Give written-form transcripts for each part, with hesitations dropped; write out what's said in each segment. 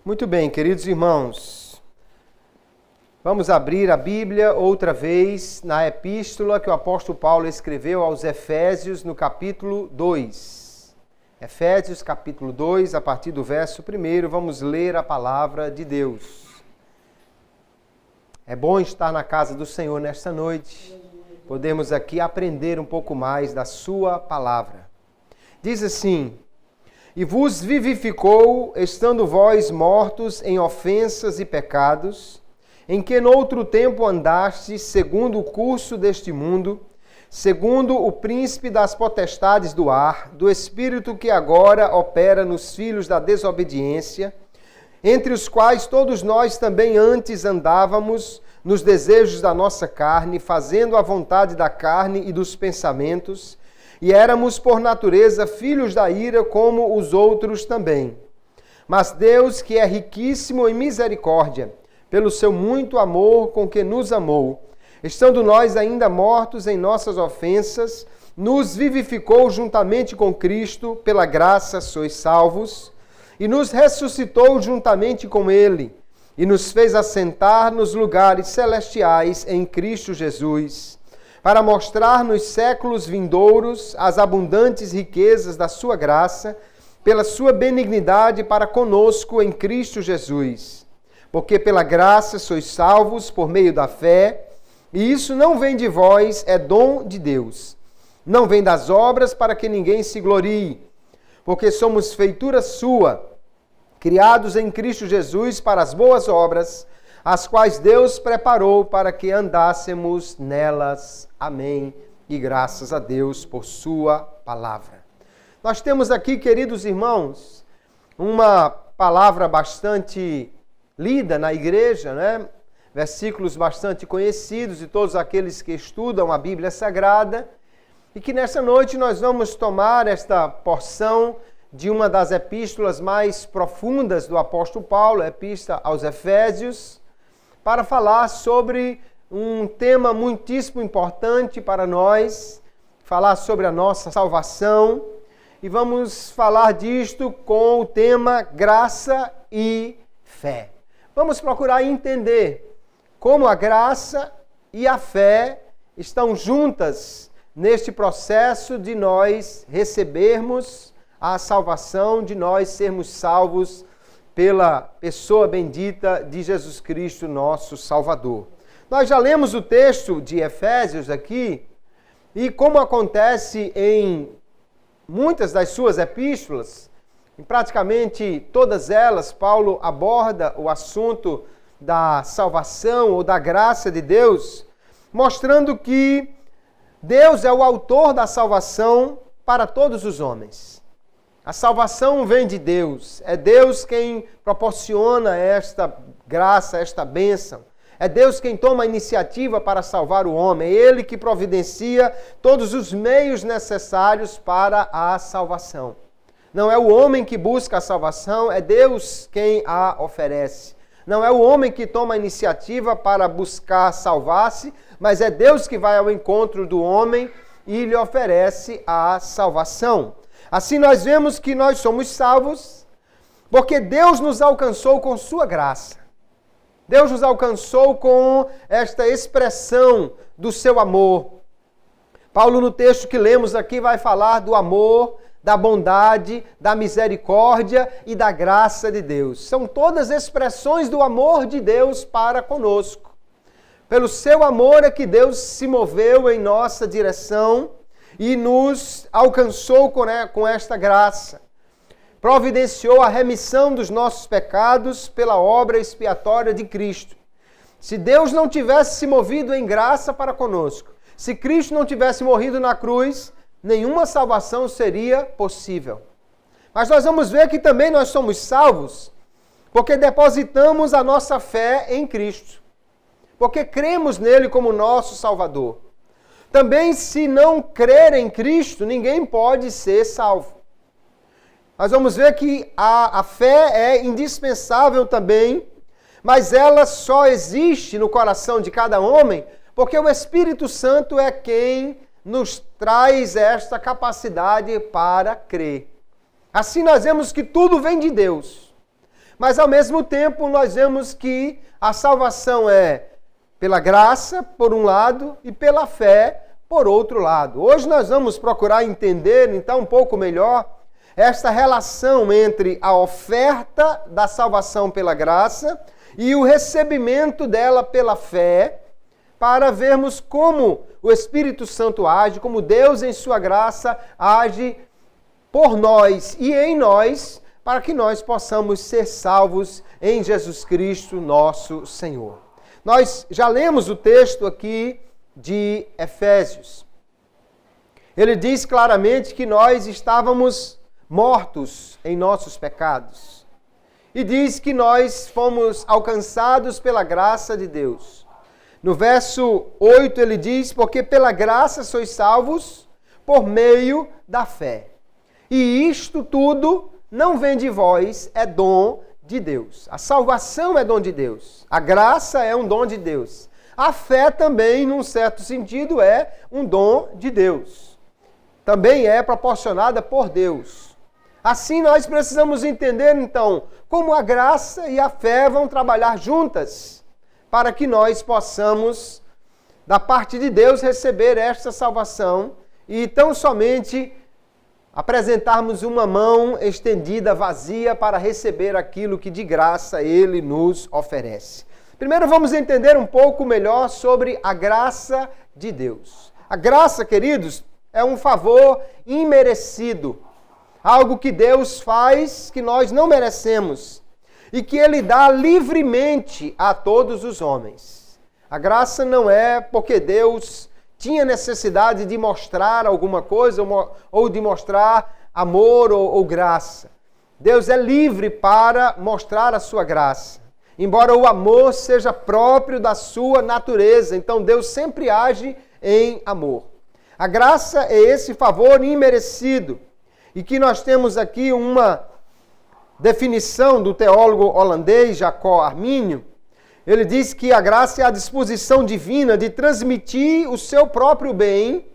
Muito bem, queridos irmãos, vamos abrir a Bíblia outra vez na epístola que o apóstolo Paulo escreveu aos Efésios, no capítulo 2. Efésios, capítulo 2, a partir do verso 1, vamos ler a palavra de Deus. É bom estar na casa do Senhor nesta noite, podemos aqui aprender um pouco mais da sua palavra. Diz assim: E vos vivificou, estando vós mortos em ofensas e pecados, em que noutro tempo andastes, segundo o curso deste mundo, segundo o príncipe das potestades do ar, do espírito que agora opera nos filhos da desobediência, entre os quais todos nós também antes andávamos nos desejos da nossa carne, fazendo a vontade da carne e dos pensamentos, e éramos, por natureza, filhos da ira, como os outros também. Mas Deus, que é riquíssimo em misericórdia, pelo seu muito amor com que nos amou, estando nós ainda mortos em nossas ofensas, nos vivificou juntamente com Cristo, pela graça sois salvos, e nos ressuscitou juntamente com Ele, e nos fez assentar nos lugares celestiais em Cristo Jesus, para mostrar nos séculos vindouros as abundantes riquezas da sua graça, pela sua benignidade para conosco em Cristo Jesus. Porque pela graça sois salvos por meio da fé, e isso não vem de vós, é dom de Deus. Não vem das obras para que ninguém se glorie, porque somos feitura sua, criados em Cristo Jesus para as boas obras, as quais Deus preparou para que andássemos nelas. Amém. E graças a Deus por sua palavra. Nós temos aqui, queridos irmãos, uma palavra bastante lida na igreja, né? Versículos bastante conhecidos de todos aqueles que estudam a Bíblia Sagrada, e que nessa noite nós vamos tomar esta porção de uma das epístolas mais profundas do apóstolo Paulo, a Epístola aos Efésios, para falar sobre um tema muitíssimo importante para nós, falar sobre a nossa salvação, e vamos falar disto com o tema graça e fé. Vamos procurar entender como a graça e a fé estão juntas neste processo de nós recebermos a salvação, de nós sermos salvos pela pessoa bendita de Jesus Cristo, nosso Salvador. Nós já lemos o texto de Efésios aqui, e como acontece em muitas das suas epístolas, em praticamente todas elas, Paulo aborda o assunto da salvação ou da graça de Deus, mostrando que Deus é o autor da salvação para todos os homens. A salvação vem de Deus, é Deus quem proporciona esta graça, esta bênção. É Deus quem toma a iniciativa para salvar o homem. É Ele que providencia todos os meios necessários para a salvação. Não é o homem que busca a salvação, é Deus quem a oferece. Não é o homem que toma a iniciativa para buscar salvar-se, mas é Deus que vai ao encontro do homem e lhe oferece a salvação. Assim nós vemos que nós somos salvos porque Deus nos alcançou com sua graça. Deus nos alcançou com esta expressão do seu amor. Paulo, no texto que lemos aqui, vai falar do amor, da bondade, da misericórdia e da graça de Deus. São todas expressões do amor de Deus para conosco. Pelo seu amor é que Deus se moveu em nossa direção e nos alcançou com esta graça. Providenciou a remissão dos nossos pecados pela obra expiatória de Cristo. Se Deus não tivesse se movido em graça para conosco, se Cristo não tivesse morrido na cruz, nenhuma salvação seria possível. Mas nós vamos ver que também nós somos salvos porque depositamos a nossa fé em Cristo, porque cremos nele como nosso Salvador. Também, se não crer em Cristo, ninguém pode ser salvo. Nós vamos ver que a fé é indispensável também mas ela só existe no coração de cada homem porque o Espírito Santo é quem nos traz esta capacidade para crer. Assim nós vemos que tudo vem de Deus, mas ao mesmo tempo nós vemos que a salvação é pela graça, por um lado, e pela fé, por outro lado. Hoje nós vamos procurar entender, então, um pouco melhor esta relação entre a oferta da salvação pela graça e o recebimento dela pela fé, para vermos como o Espírito Santo age, como Deus em sua graça age por nós e em nós, para que nós possamos ser salvos em Jesus Cristo, nosso Senhor. Nós já lemos o texto aqui de Efésios. Ele diz claramente que nós estávamos mortos em nossos pecados. E diz que nós fomos alcançados pela graça de Deus. No verso 8 ele diz, porque pela graça sois salvos por meio da fé. E isto tudo não vem de vós, é dom de Deus. A salvação é dom de Deus. A graça é um dom de Deus. A fé também, num certo sentido, é um dom de Deus. Também é proporcionada por Deus. Assim nós precisamos entender, então, como a graça e a fé vão trabalhar juntas, para que nós possamos, da parte de Deus, receber esta salvação e tão somente apresentarmos uma mão estendida, vazia, para receber aquilo que de graça Ele nos oferece. Primeiro vamos entender um pouco melhor sobre a graça de Deus. A graça, queridos, é um favor imerecido, algo que Deus faz que nós não merecemos e que Ele dá livremente a todos os homens. A graça não é porque Deus tinha necessidade de mostrar alguma coisa ou de mostrar amor ou graça. Deus é livre para mostrar a sua graça, embora o amor seja próprio da sua natureza. Então Deus sempre age em amor. A graça é esse favor imerecido, e que nós temos aqui uma definição do teólogo holandês Jacob Arminio. Ele diz que a graça é a disposição divina de transmitir o seu próprio bem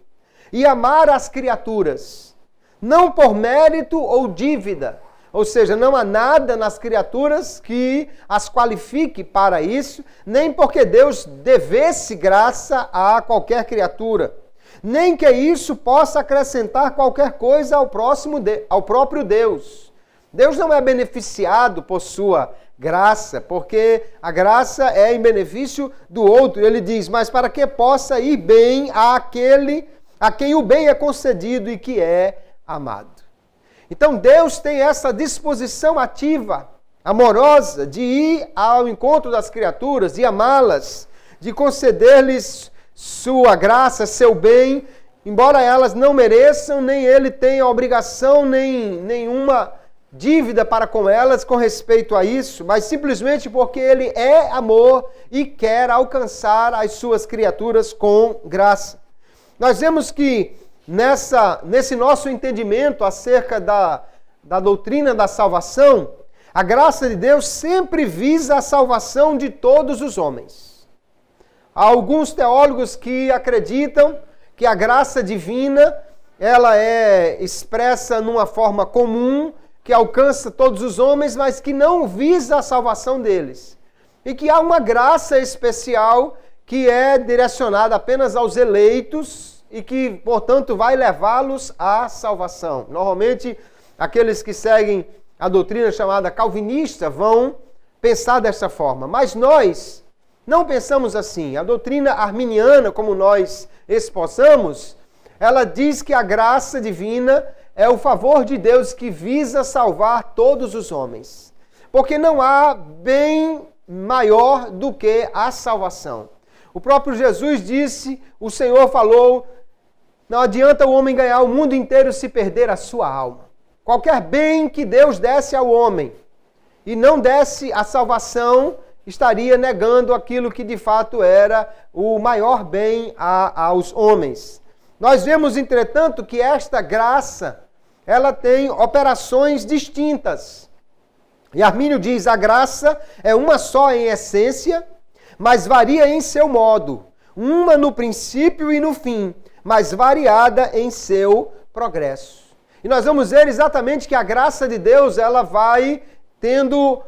e amar as criaturas, não por mérito ou dívida. Ou seja, não há nada nas criaturas que as qualifique para isso, nem porque Deus devesse graça a qualquer criatura, nem que isso possa acrescentar qualquer coisa ao próprio Deus. Deus não é beneficiado por sua graça, porque a graça é em benefício do outro. Ele diz, mas para que possa ir bem àquele a quem o bem é concedido e que é amado. Então Deus tem essa disposição ativa, amorosa, de ir ao encontro das criaturas, de amá-las, de conceder-lhes sua graça, seu bem, embora elas não mereçam, nem Ele tenha obrigação, nem nenhuma dívida para com elas com respeito a isso, mas simplesmente porque Ele é amor e quer alcançar as suas criaturas com graça. Nós vemos que nesse nosso entendimento acerca da doutrina da salvação, a graça de Deus sempre visa a salvação de todos os homens. Há alguns teólogos que acreditam que a graça divina ela é expressa numa forma comum, que alcança todos os homens, mas que não visa a salvação deles. E que há uma graça especial que é direcionada apenas aos eleitos e que, portanto, vai levá-los à salvação. Normalmente, aqueles que seguem a doutrina chamada calvinista vão pensar dessa forma. Mas nós não pensamos assim. A doutrina arminiana, como nós espousamos, ela diz que a graça divina é o favor de Deus que visa salvar todos os homens. Porque não há bem maior do que a salvação. O próprio Jesus disse, o Senhor falou, não adianta o homem ganhar o mundo inteiro se perder a sua alma. Qualquer bem que Deus desse ao homem e não desse a salvação, estaria negando aquilo que de fato era o maior bem aos homens. Nós vemos, entretanto, que esta graça, ela tem operações distintas. E Armínio diz, a graça é uma só em essência, mas varia em seu modo, uma no princípio e no fim, mas variada em seu progresso. E nós vamos ver exatamente que a graça de Deus, ela vai tendo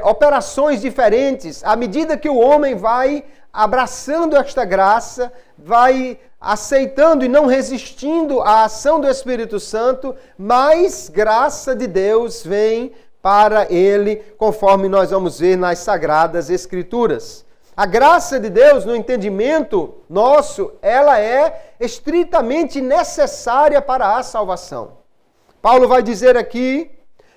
operações diferentes, à medida que o homem vai abraçando esta graça, vai aceitando e não resistindo à ação do Espírito Santo, mais graça de Deus vem para ele, conforme nós vamos ver nas Sagradas Escrituras. A graça de Deus, no entendimento nosso, ela é estritamente necessária para a salvação. Paulo vai dizer aqui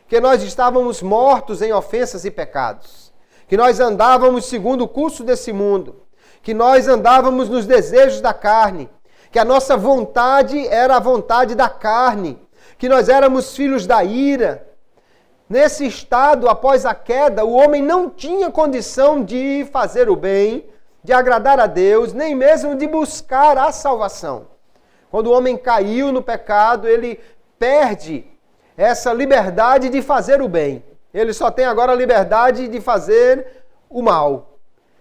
que nós estávamos mortos em ofensas e pecados, que nós andávamos segundo o curso desse mundo, que nós andávamos nos desejos da carne, que a nossa vontade era a vontade da carne, que nós éramos filhos da ira. Nesse estado, após a queda, o homem não tinha condição de fazer o bem, de agradar a Deus, nem mesmo de buscar a salvação. Quando o homem caiu no pecado, ele perde essa liberdade de fazer o bem. Ele só tem agora a liberdade de fazer o mal.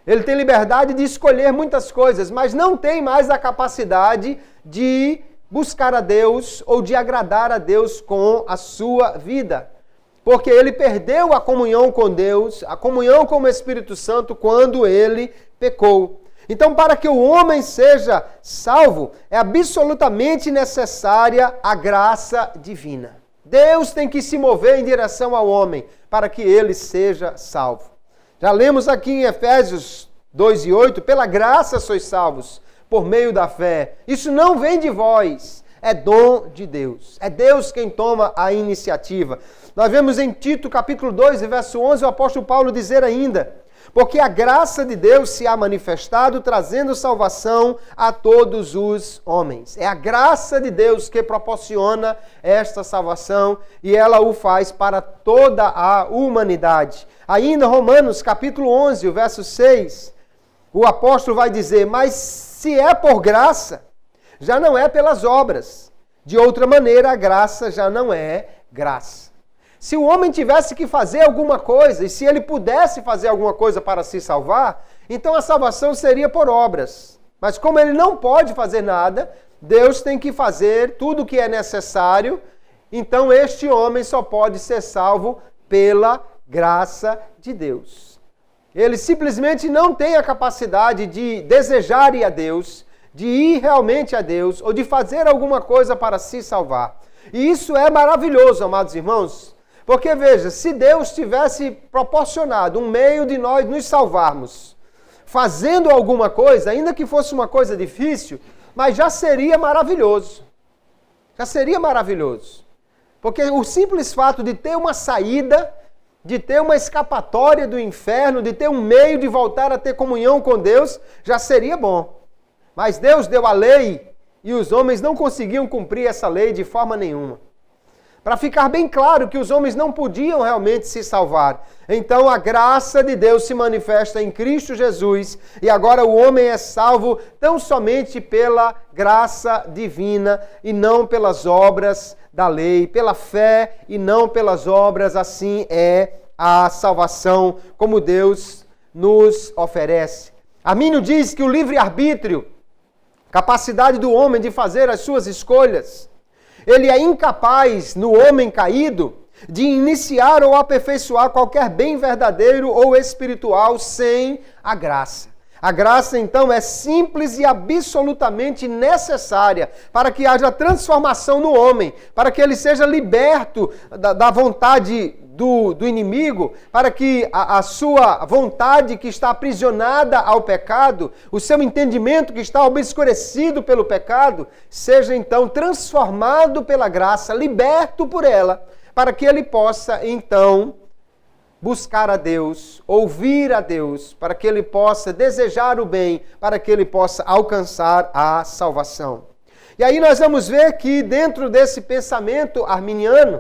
Ele tem liberdade de escolher muitas coisas, mas não tem mais a capacidade de buscar a Deus ou de agradar a Deus com a sua vida. Porque ele perdeu a comunhão com Deus, a comunhão com o Espírito Santo quando ele pecou. Então, para que o homem seja salvo, é absolutamente necessária a graça divina. Deus tem que se mover em direção ao homem para que ele seja salvo. Já lemos aqui em Efésios 2:8, pela graça sois salvos, por meio da fé. Isso não vem de vós, é dom de Deus. É Deus quem toma a iniciativa. Nós vemos em Tito, capítulo 2, verso 11, o apóstolo Paulo dizer ainda, porque a graça de Deus se há manifestado, trazendo salvação a todos os homens. É a graça de Deus que proporciona esta salvação e ela o faz para toda a humanidade. Ainda Romanos, capítulo 11, o verso 6, o apóstolo vai dizer, mas se é por graça, já não é pelas obras. De outra maneira, a graça já não é graça. Se o homem tivesse que fazer alguma coisa, e se ele pudesse fazer alguma coisa para se salvar, então a salvação seria por obras. Mas como ele não pode fazer nada, Deus tem que fazer tudo o que é necessário, então este homem só pode ser salvo pela graça de Deus. Ele simplesmente não tem a capacidade de desejar ir a Deus, de ir realmente a Deus, ou de fazer alguma coisa para se salvar. E isso é maravilhoso, amados irmãos. Porque veja, se Deus tivesse proporcionado um meio de nós nos salvarmos, fazendo alguma coisa, ainda que fosse uma coisa difícil, mas já seria maravilhoso. Já seria maravilhoso. Porque o simples fato de ter uma saída, de ter uma escapatória do inferno, de ter um meio de voltar a ter comunhão com Deus, já seria bom. Mas Deus deu a lei e os homens não conseguiam cumprir essa lei de forma nenhuma. Para ficar bem claro que os homens não podiam realmente se salvar. Então a graça de Deus se manifesta em Cristo Jesus e agora o homem é salvo tão somente pela graça divina e não pelas obras da lei, pela fé e não pelas obras. Assim é a salvação como Deus nos oferece. Armínio diz que o livre-arbítrio, capacidade do homem de fazer as suas escolhas, ele é incapaz, no homem caído, de iniciar ou aperfeiçoar qualquer bem verdadeiro ou espiritual sem a graça. A graça, então, é simples e absolutamente necessária para que haja transformação no homem, para que ele seja liberto da vontade do inimigo, para que a sua vontade que está aprisionada ao pecado, o seu entendimento que está obscurecido pelo pecado, seja então transformado pela graça, liberto por ela, para que ele possa então buscar a Deus, ouvir a Deus, para que ele possa desejar o bem, para que ele possa alcançar a salvação. E aí nós vamos ver que dentro desse pensamento arminiano,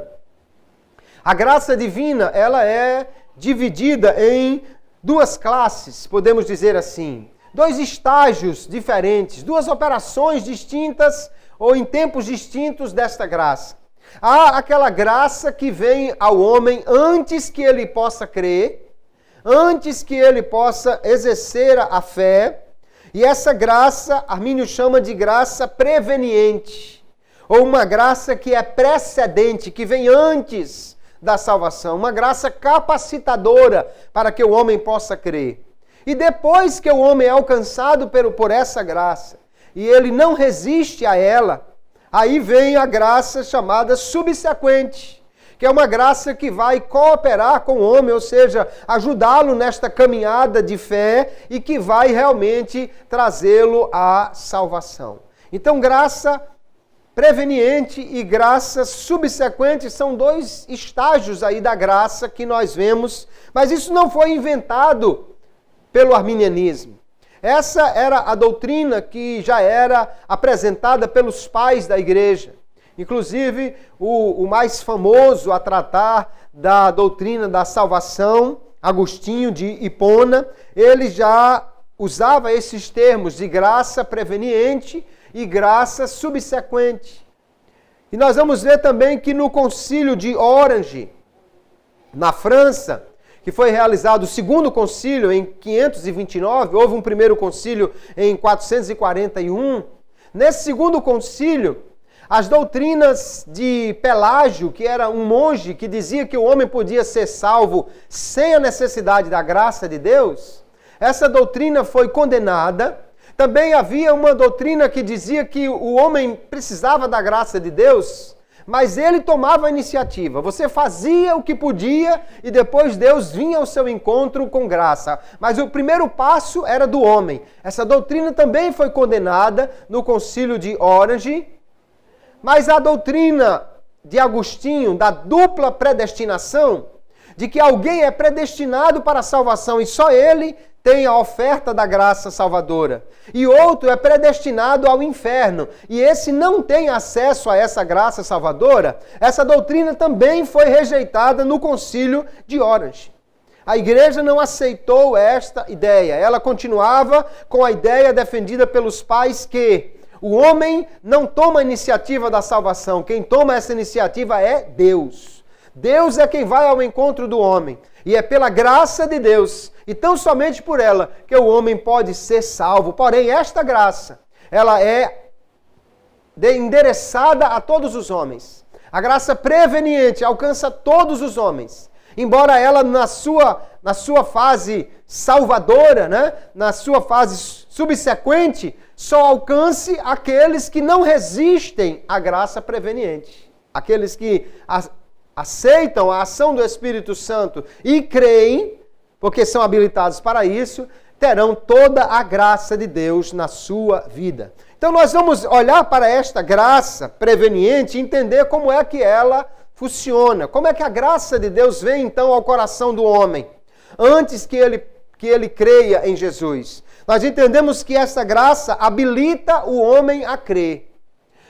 a graça divina, ela é dividida em duas classes, podemos dizer assim. Dois estágios diferentes, duas operações distintas ou em tempos distintos desta graça. Há aquela graça que vem ao homem antes que ele possa crer, antes que ele possa exercer a fé. E essa graça, Armínio chama de graça preveniente, ou uma graça que é precedente, que vem antes da salvação, uma graça capacitadora para que o homem possa crer. E depois que o homem é alcançado por essa graça, e ele não resiste a ela, aí vem a graça chamada subsequente, que é uma graça que vai cooperar com o homem, ou seja, ajudá-lo nesta caminhada de fé e que vai realmente trazê-lo à salvação. Então, graça preveniente e graça subsequente são dois estágios aí da graça que nós vemos, mas isso não foi inventado pelo arminianismo. Essa era a doutrina que já era apresentada pelos pais da igreja. Inclusive, o mais famoso a tratar da doutrina da salvação, Agostinho de Hipona, ele já usava esses termos de graça preveniente e graça subsequente. E nós vamos ver também que no concílio de Orange, na França, que foi realizado o segundo concílio em 529, houve um primeiro concílio em 441. Nesse segundo concílio, as doutrinas de Pelágio, que era um monge que dizia que o homem podia ser salvo sem a necessidade da graça de Deus, essa doutrina foi condenada. Também havia uma doutrina que dizia que o homem precisava da graça de Deus, mas ele tomava a iniciativa. Você fazia o que podia e depois Deus vinha ao seu encontro com graça. Mas o primeiro passo era do homem. Essa doutrina também foi condenada no concílio de Orange. Mas a doutrina de Agostinho, da dupla predestinação, de que alguém é predestinado para a salvação e só ele tem a oferta da graça salvadora, e outro é predestinado ao inferno, e esse não tem acesso a essa graça salvadora, essa doutrina também foi rejeitada no concílio de Orange. A igreja não aceitou esta ideia, ela continuava com a ideia defendida pelos pais que o homem não toma a iniciativa da salvação, quem toma essa iniciativa é Deus. Deus é quem vai ao encontro do homem. E é pela graça de Deus, e tão somente por ela, que o homem pode ser salvo. Porém, esta graça, ela é endereçada a todos os homens. A graça preveniente alcança todos os homens. Embora ela, na sua fase salvadora, né, na sua fase subsequente, só alcance aqueles que não resistem à graça preveniente. Aqueles que aceitam a ação do Espírito Santo e creem, porque são habilitados para isso, terão toda a graça de Deus na sua vida. Então nós vamos olhar para esta graça preveniente e entender como é que ela funciona. Como é que a graça de Deus vem então ao coração do homem, antes que ele creia em Jesus. Nós entendemos que essa graça habilita o homem a crer.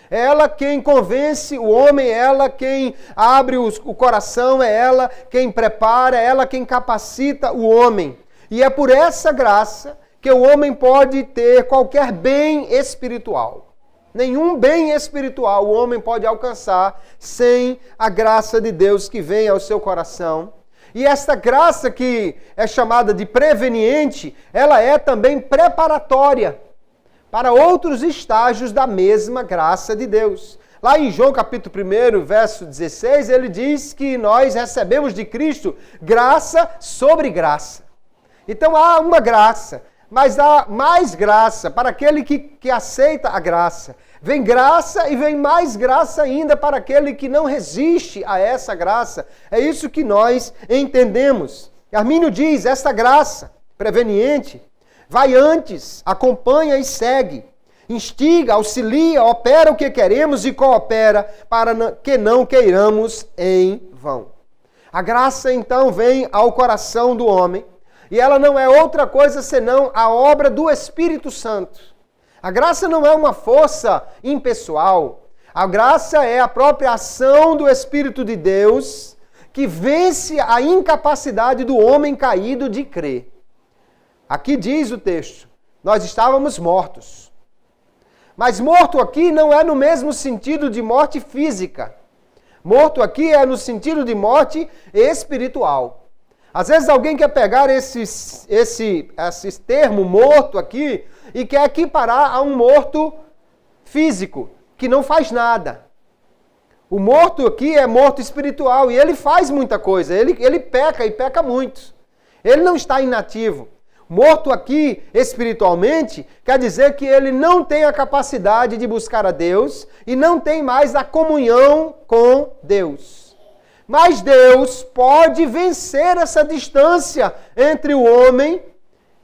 É ela quem convence o homem, é ela quem abre o coração, é ela quem prepara, é ela quem capacita o homem. E é por essa graça que o homem pode ter qualquer bem espiritual. Nenhum bem espiritual o homem pode alcançar sem a graça de Deus que vem ao seu coração. E esta graça que é chamada de preveniente, ela é também preparatória para outros estágios da mesma graça de Deus. Lá em João capítulo 1, verso 16, ele diz que nós recebemos de Cristo graça sobre graça. Então há uma graça, mas há mais graça para aquele que aceita a graça. Vem graça e vem mais graça ainda para aquele que não resiste a essa graça. É isso que nós entendemos. Armínio diz, esta graça preveniente vai antes, acompanha e segue, instiga, auxilia, opera o que queremos e coopera para que não queiramos em vão. A graça então vem ao coração do homem e ela não é outra coisa senão a obra do Espírito Santo. A graça não é uma força impessoal. A graça é a própria ação do Espírito de Deus que vence a incapacidade do homem caído de crer. Aqui diz o texto, nós estávamos mortos. Mas morto aqui não é no mesmo sentido de morte física, Morto aqui é no sentido de morte espiritual. Às vezes alguém quer pegar esse termo morto aqui e quer equiparar a um morto físico, que não faz nada. O morto aqui é morto espiritual e ele faz muita coisa, ele peca e peca muito. Ele não está inativo. Morto aqui espiritualmente quer dizer que ele não tem a capacidade de buscar a Deus e não tem mais a comunhão com Deus. Mas Deus pode vencer essa distância entre o homem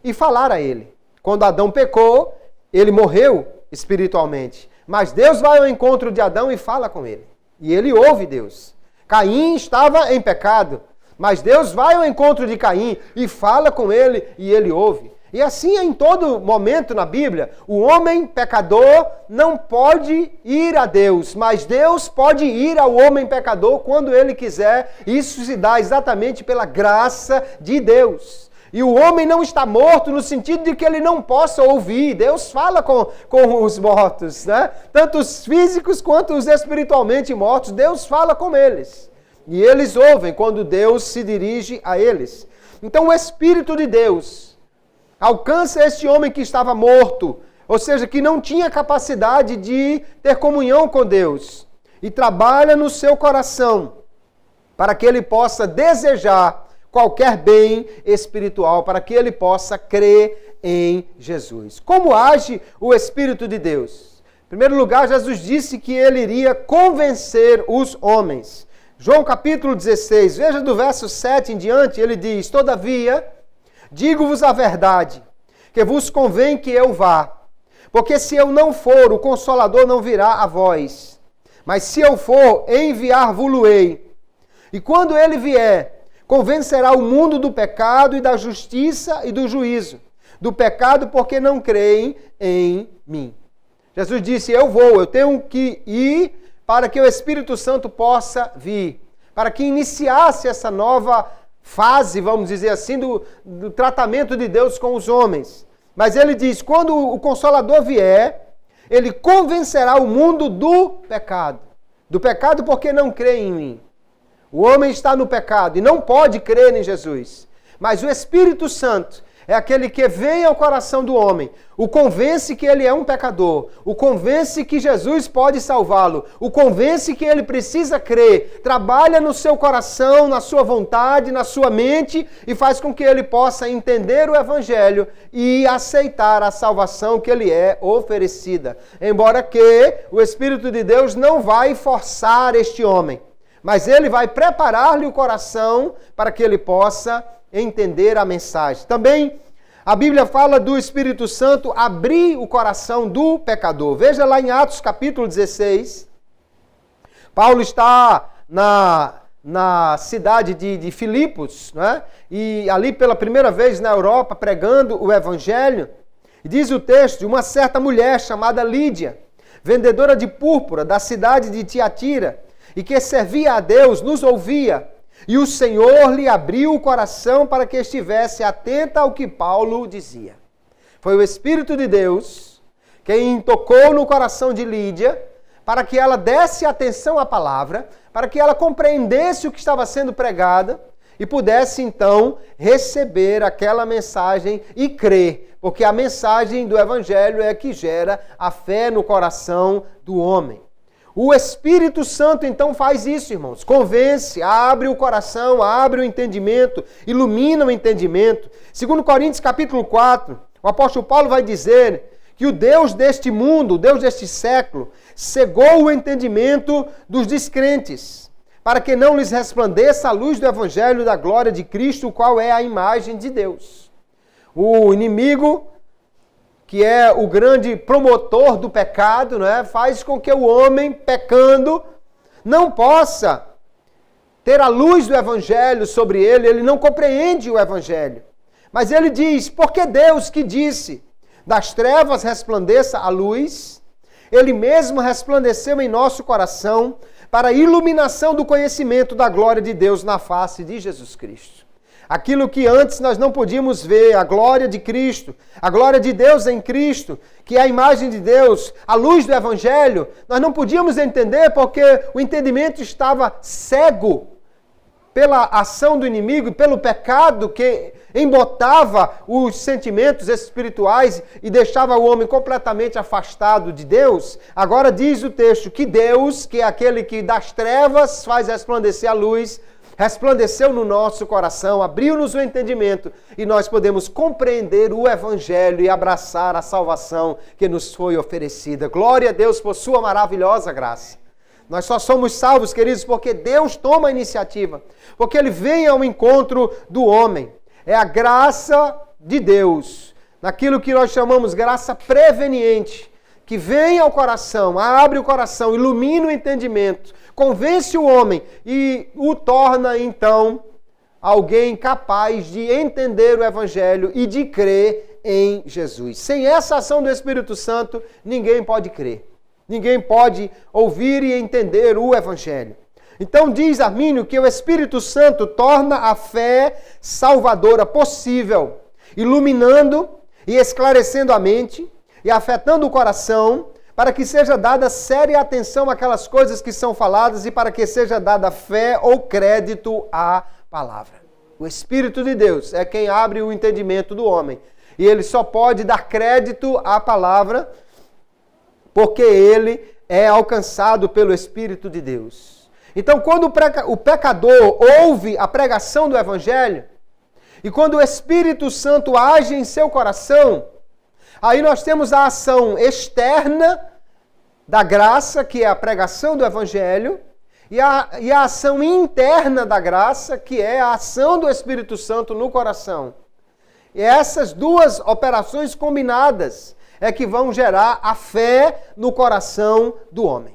e falar a ele. Quando Adão pecou, ele morreu espiritualmente. Mas Deus vai ao encontro de Adão e fala com ele. E ele ouve Deus. Caim estava em pecado. Mas Deus vai ao encontro de Caim e fala com ele e ele ouve. E assim é em todo momento na Bíblia. O homem pecador não pode ir a Deus, mas Deus pode ir ao homem pecador quando ele quiser. Isso se dá exatamente pela graça de Deus. E o homem não está morto no sentido de que ele não possa ouvir. Deus fala com os mortos, né? Tanto os físicos quanto os espiritualmente mortos. Deus fala com eles. E eles ouvem quando Deus se dirige a eles. Então o Espírito de Deus alcança este homem que estava morto, ou seja, que não tinha capacidade de ter comunhão com Deus, e trabalha no seu coração para que ele possa desejar qualquer bem espiritual, para que ele possa crer em Jesus. Como age o Espírito de Deus? Em primeiro lugar, Jesus disse que ele iria convencer os homens. João capítulo 16, veja do verso 7 em diante, ele diz: Todavia, digo-vos a verdade, que vos convém que eu vá. Porque se eu não for, o Consolador não virá a vós. Mas se eu for, enviar-vos-ei. E quando ele vier, convencerá o mundo do pecado e da justiça e do juízo. Do pecado porque não creem em mim. Jesus disse: eu tenho que ir para que o Espírito Santo possa vir, para que iniciasse essa nova fase, vamos dizer assim, do tratamento de Deus com os homens. Mas ele diz, quando o Consolador vier, ele convencerá o mundo do pecado. Do pecado porque não crê em mim. O homem está no pecado e não pode crer em Jesus. Mas o Espírito Santo é aquele que vem ao coração do homem, o convence que ele é um pecador, o convence que Jesus pode salvá-lo, o convence que ele precisa crer, trabalha no seu coração, na sua vontade, na sua mente e faz com que ele possa entender o Evangelho e aceitar a salvação que lhe é oferecida. Embora que o Espírito de Deus não vai forçar este homem, mas ele vai preparar-lhe o coração para que ele possa entender a mensagem. Também a Bíblia fala do Espírito Santo abrir o coração do pecador. Veja lá em Atos capítulo 16. Paulo está na cidade de Filipos, né? E ali pela primeira vez na Europa pregando o Evangelho. E diz o texto de uma certa mulher chamada Lídia, vendedora de púrpura da cidade de Tiatira, e que servia a Deus, nos ouvia. E o Senhor lhe abriu o coração para que estivesse atenta ao que Paulo dizia. Foi o Espírito de Deus quem tocou no coração de Lídia para que ela desse atenção à palavra, para que ela compreendesse o que estava sendo pregada e pudesse então receber aquela mensagem e crer, porque a mensagem do Evangelho é que gera a fé no coração do homem. O Espírito Santo então faz isso, irmãos. Convence, abre o coração, abre o entendimento, ilumina o entendimento. Segundo Coríntios capítulo 4, o apóstolo Paulo vai dizer que o Deus deste mundo, o Deus deste século, cegou o entendimento dos descrentes, para que não lhes resplandeça a luz do Evangelho da glória de Cristo, o qual é a imagem de Deus. O inimigo, que é o grande promotor do pecado, né, faz com que o homem, pecando, não possa ter a luz do Evangelho sobre ele não compreende o Evangelho. Mas ele diz, porque Deus que disse, das trevas resplandeça a luz, ele mesmo resplandeceu em nosso coração para a iluminação do conhecimento da glória de Deus na face de Jesus Cristo. Aquilo que antes nós não podíamos ver, a glória de Cristo, a glória de Deus em Cristo, que é a imagem de Deus, a luz do Evangelho, nós não podíamos entender porque o entendimento estava cego pela ação do inimigo e pelo pecado que embotava os sentimentos espirituais e deixava o homem completamente afastado de Deus. Agora diz o texto que Deus, que é aquele que das trevas faz resplandecer a luz, resplandeceu no nosso coração, abriu-nos o entendimento e nós podemos compreender o Evangelho e abraçar a salvação que nos foi oferecida. Glória a Deus por sua maravilhosa graça. Nós só somos salvos, queridos, porque Deus toma a iniciativa, porque Ele vem ao encontro do homem. É a graça de Deus, naquilo que nós chamamos graça preveniente, que vem ao coração, abre o coração, ilumina o entendimento, convence o homem e o torna, então, alguém capaz de entender o Evangelho e de crer em Jesus. Sem essa ação do Espírito Santo, ninguém pode crer. Ninguém pode ouvir e entender o Evangelho. Então diz Armínio que o Espírito Santo torna a fé salvadora possível, iluminando e esclarecendo a mente e afetando o coração, para que seja dada séria atenção àquelas coisas que são faladas e para que seja dada fé ou crédito à palavra. O Espírito de Deus é quem abre o entendimento do homem. E ele só pode dar crédito à palavra porque ele é alcançado pelo Espírito de Deus. Então, quando o pecador ouve a pregação do Evangelho, e quando o Espírito Santo age em seu coração, aí nós temos a ação externa da graça, que é a pregação do Evangelho, e a ação interna da graça, que é a ação do Espírito Santo no coração. E essas duas operações combinadas é que vão gerar a fé no coração do homem.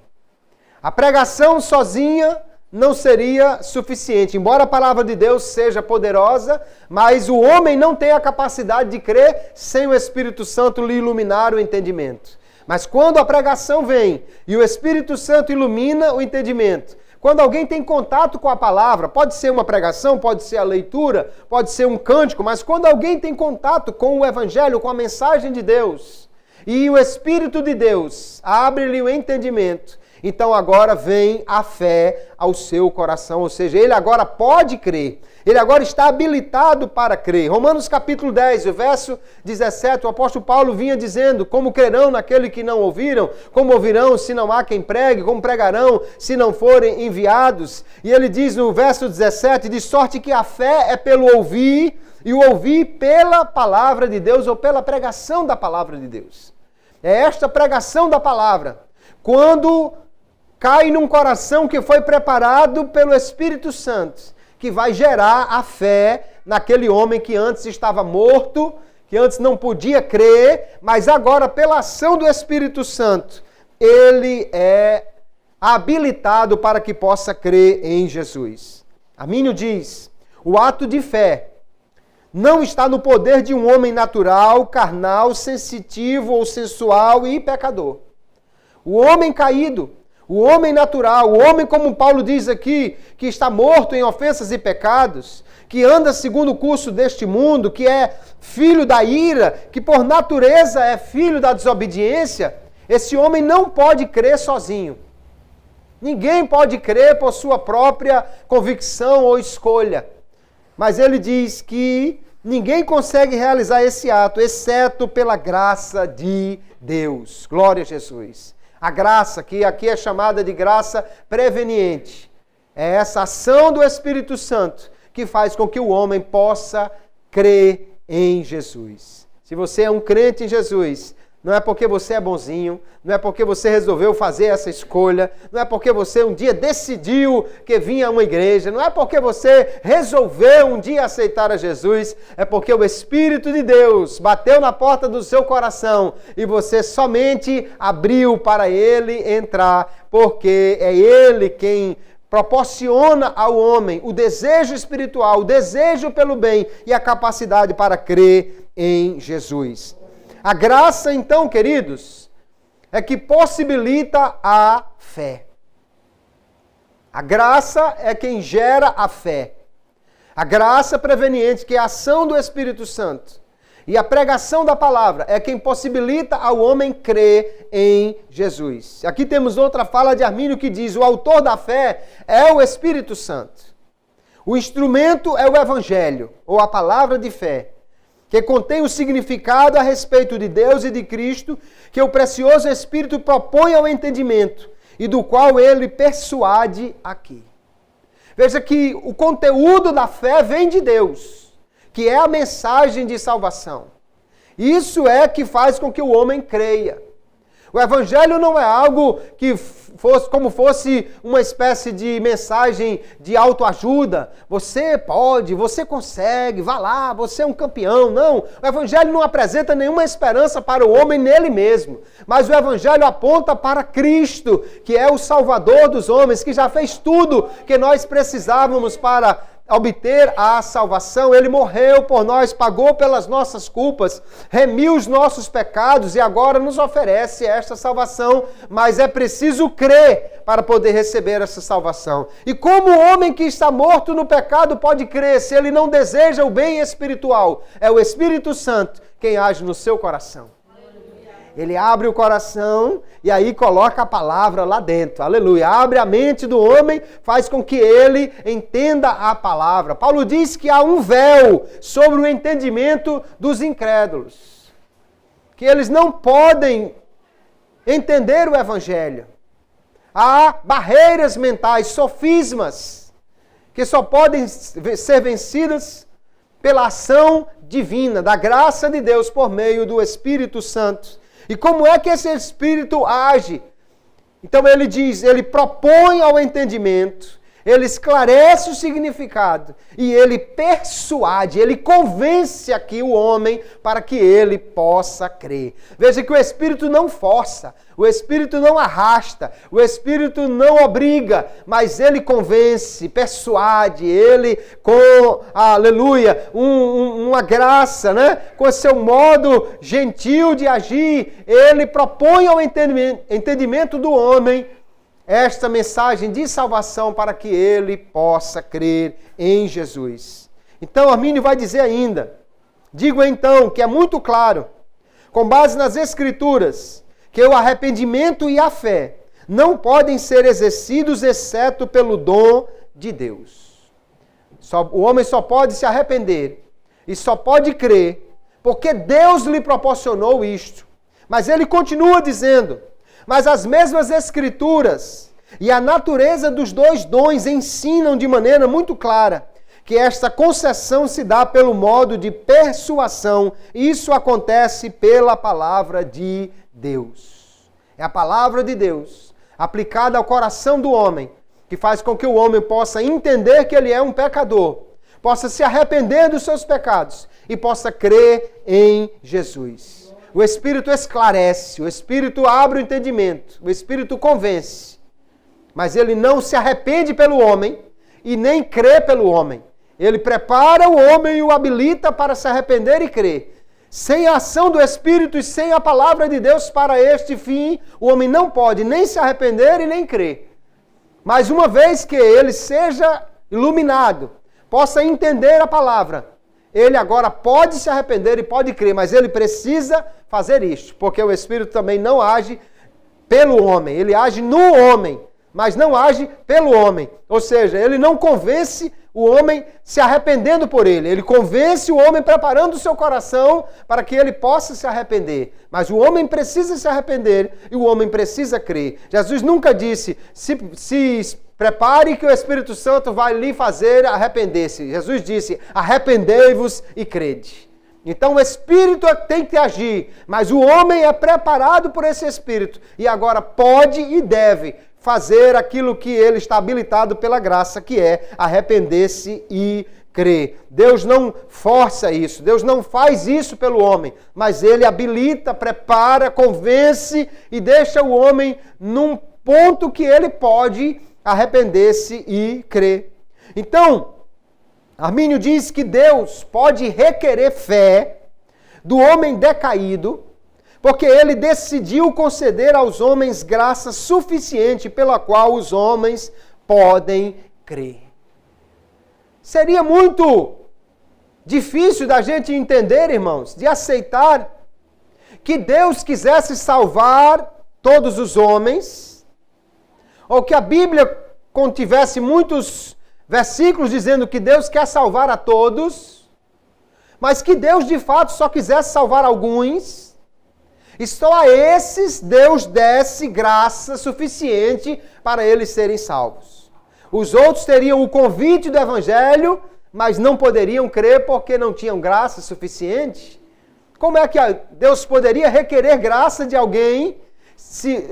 A pregação sozinha não seria suficiente. Embora a palavra de Deus seja poderosa, mas o homem não tem a capacidade de crer sem o Espírito Santo lhe iluminar o entendimento. Mas quando a pregação vem e o Espírito Santo ilumina o entendimento, quando alguém tem contato com a palavra, pode ser uma pregação, pode ser a leitura, pode ser um cântico, mas quando alguém tem contato com o Evangelho, com a mensagem de Deus, e o Espírito de Deus abre-lhe o entendimento, então agora vem a fé ao seu coração, ou seja, ele agora pode crer, ele agora está habilitado para crer. Romanos capítulo 10, o verso 17, o apóstolo Paulo vinha dizendo: como crerão naquele que não ouviram? Como ouvirão se não há quem pregue? Como pregarão se não forem enviados? E ele diz no verso 17, de sorte que a fé é pelo ouvir, e o ouvir pela palavra de Deus, ou pela pregação da palavra de Deus. É esta pregação da palavra, quando cai num coração que foi preparado pelo Espírito Santo, que vai gerar a fé naquele homem que antes estava morto, que antes não podia crer, mas agora, pela ação do Espírito Santo, ele é habilitado para que possa crer em Jesus. Armínio diz: o ato de fé não está no poder de um homem natural, carnal, sensitivo ou sensual e pecador. O homem caído, o homem natural, o homem, como Paulo diz aqui, que está morto em ofensas e pecados, que anda segundo o curso deste mundo, que é filho da ira, que por natureza é filho da desobediência, esse homem não pode crer sozinho. Ninguém pode crer por sua própria convicção ou escolha. Mas ele diz que ninguém consegue realizar esse ato, exceto pela graça de Deus. Glória a Jesus. A graça, que aqui é chamada de graça preveniente, é essa ação do Espírito Santo que faz com que o homem possa crer em Jesus. Se você é um crente em Jesus, não é porque você é bonzinho, não é porque você resolveu fazer essa escolha, não é porque você um dia decidiu que vinha a uma igreja, não é porque você resolveu um dia aceitar a Jesus, é porque o Espírito de Deus bateu na porta do seu coração e você somente abriu para Ele entrar, porque é Ele quem proporciona ao homem o desejo espiritual, o desejo pelo bem e a capacidade para crer em Jesus. A graça, então, queridos, é que possibilita a fé. A graça é quem gera a fé. A graça preveniente, que é a ação do Espírito Santo, e a pregação da palavra é quem possibilita ao homem crer em Jesus. Aqui temos outra fala de Armínio que diz: o autor da fé é o Espírito Santo. O instrumento é o Evangelho, ou a palavra de fé, que contém o significado a respeito de Deus e de Cristo, que o precioso Espírito propõe ao entendimento e do qual ele persuade aqui. Veja que o conteúdo da fé vem de Deus, que é a mensagem de salvação. Isso é que faz com que o homem creia. O Evangelho não é algo que fosse como fosse uma espécie de mensagem de autoajuda. Você pode, você consegue, vá lá, você é um campeão. Não, o Evangelho não apresenta nenhuma esperança para o homem nele mesmo. Mas o Evangelho aponta para Cristo, que é o Salvador dos homens, que já fez tudo que nós precisávamos para obter a salvação. Ele morreu por nós, pagou pelas nossas culpas, remiu os nossos pecados e agora nos oferece esta salvação, mas é preciso crer para poder receber essa salvação. E como o homem que está morto no pecado pode crer se ele não deseja o bem espiritual? É o Espírito Santo quem age no seu coração. Ele abre o coração e aí coloca a palavra lá dentro. Aleluia. Abre a mente do homem, faz com que ele entenda a palavra. Paulo diz que há um véu sobre o entendimento dos incrédulos. Que eles não podem entender o Evangelho. Há barreiras mentais, sofismas, que só podem ser vencidas pela ação divina, da graça de Deus por meio do Espírito Santo. E como é que esse Espírito age? Então ele diz, ele propõe ao entendimento, ele esclarece o significado e ele persuade, ele convence aqui o homem para que ele possa crer. Veja que o Espírito não força, o Espírito não arrasta, o Espírito não obriga, mas ele convence, persuade, ele com, aleluia, uma graça, né? Com seu modo gentil de agir, ele propõe ao entendimento do homem esta mensagem de salvação para que ele possa crer em Jesus. Então, Armínio vai dizer ainda, digo então que é muito claro, com base nas Escrituras, que o arrependimento e a fé não podem ser exercidos exceto pelo dom de Deus. O homem só pode se arrepender e só pode crer porque Deus lhe proporcionou isto. Mas ele continua dizendo, mas as mesmas Escrituras e a natureza dos dois dons ensinam de maneira muito clara que esta concessão se dá pelo modo de persuasão. Isso acontece pela palavra de Deus. É a palavra de Deus aplicada ao coração do homem que faz com que o homem possa entender que ele é um pecador, possa se arrepender dos seus pecados e possa crer em Jesus. O Espírito esclarece, o Espírito abre o entendimento, o Espírito convence. Mas ele não se arrepende pelo homem e nem crê pelo homem. Ele prepara o homem e o habilita para se arrepender e crer. Sem a ação do Espírito e sem a palavra de Deus para este fim, o homem não pode nem se arrepender e nem crer. Mas uma vez que ele seja iluminado, possa entender a palavra, ele agora pode se arrepender e pode crer, mas ele precisa fazer isto, porque o Espírito também não age pelo homem, ele age no homem, mas não age pelo homem. Ou seja, ele não convence o homem se arrependendo por ele, ele convence o homem preparando o seu coração para que ele possa se arrepender. Mas o homem precisa se arrepender e o homem precisa crer. Jesus nunca disse, se prepare que o Espírito Santo vai lhe fazer arrepender-se. Jesus disse, arrependei-vos e crede. Então o Espírito tem que agir, mas o homem é preparado por esse Espírito e agora pode e deve fazer aquilo que ele está habilitado pela graça, que é arrepender-se e crer. Deus não força isso, Deus não faz isso pelo homem, mas ele habilita, prepara, convence e deixa o homem num ponto que ele pode arrepender-se e crer. Então, Armínio diz que Deus pode requerer fé do homem decaído, porque ele decidiu conceder aos homens graça suficiente pela qual os homens podem crer. Seria muito difícil da gente entender, irmãos, de aceitar que Deus quisesse salvar todos os homens, ou que a Bíblia contivesse muitos versículos dizendo que Deus quer salvar a todos, mas que Deus de fato só quisesse salvar alguns, e só a esses Deus desse graça suficiente para eles serem salvos. Os outros teriam o convite do Evangelho, mas não poderiam crer porque não tinham graça suficiente. Como é que Deus poderia requerer graça de alguém,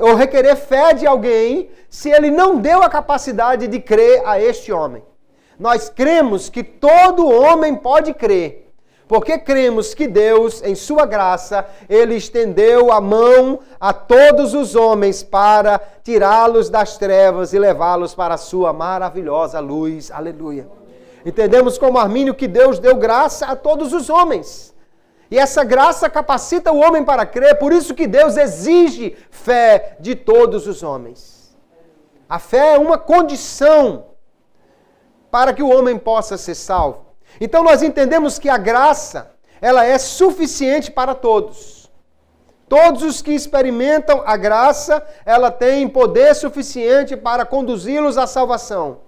ou requerer fé de alguém, se Ele não deu a capacidade de crer a este homem? Nós cremos que todo homem pode crer, porque cremos que Deus, em sua graça, Ele estendeu a mão a todos os homens para tirá-los das trevas e levá-los para a sua maravilhosa luz. Aleluia. Entendemos como Armínio que Deus deu graça a todos os homens. E essa graça capacita o homem para crer, por isso que Deus exige fé de todos os homens. A fé é uma condição para que o homem possa ser salvo. Então nós entendemos que a graça, ela é suficiente para todos. Todos os que experimentam a graça, ela tem poder suficiente para conduzi-los à salvação.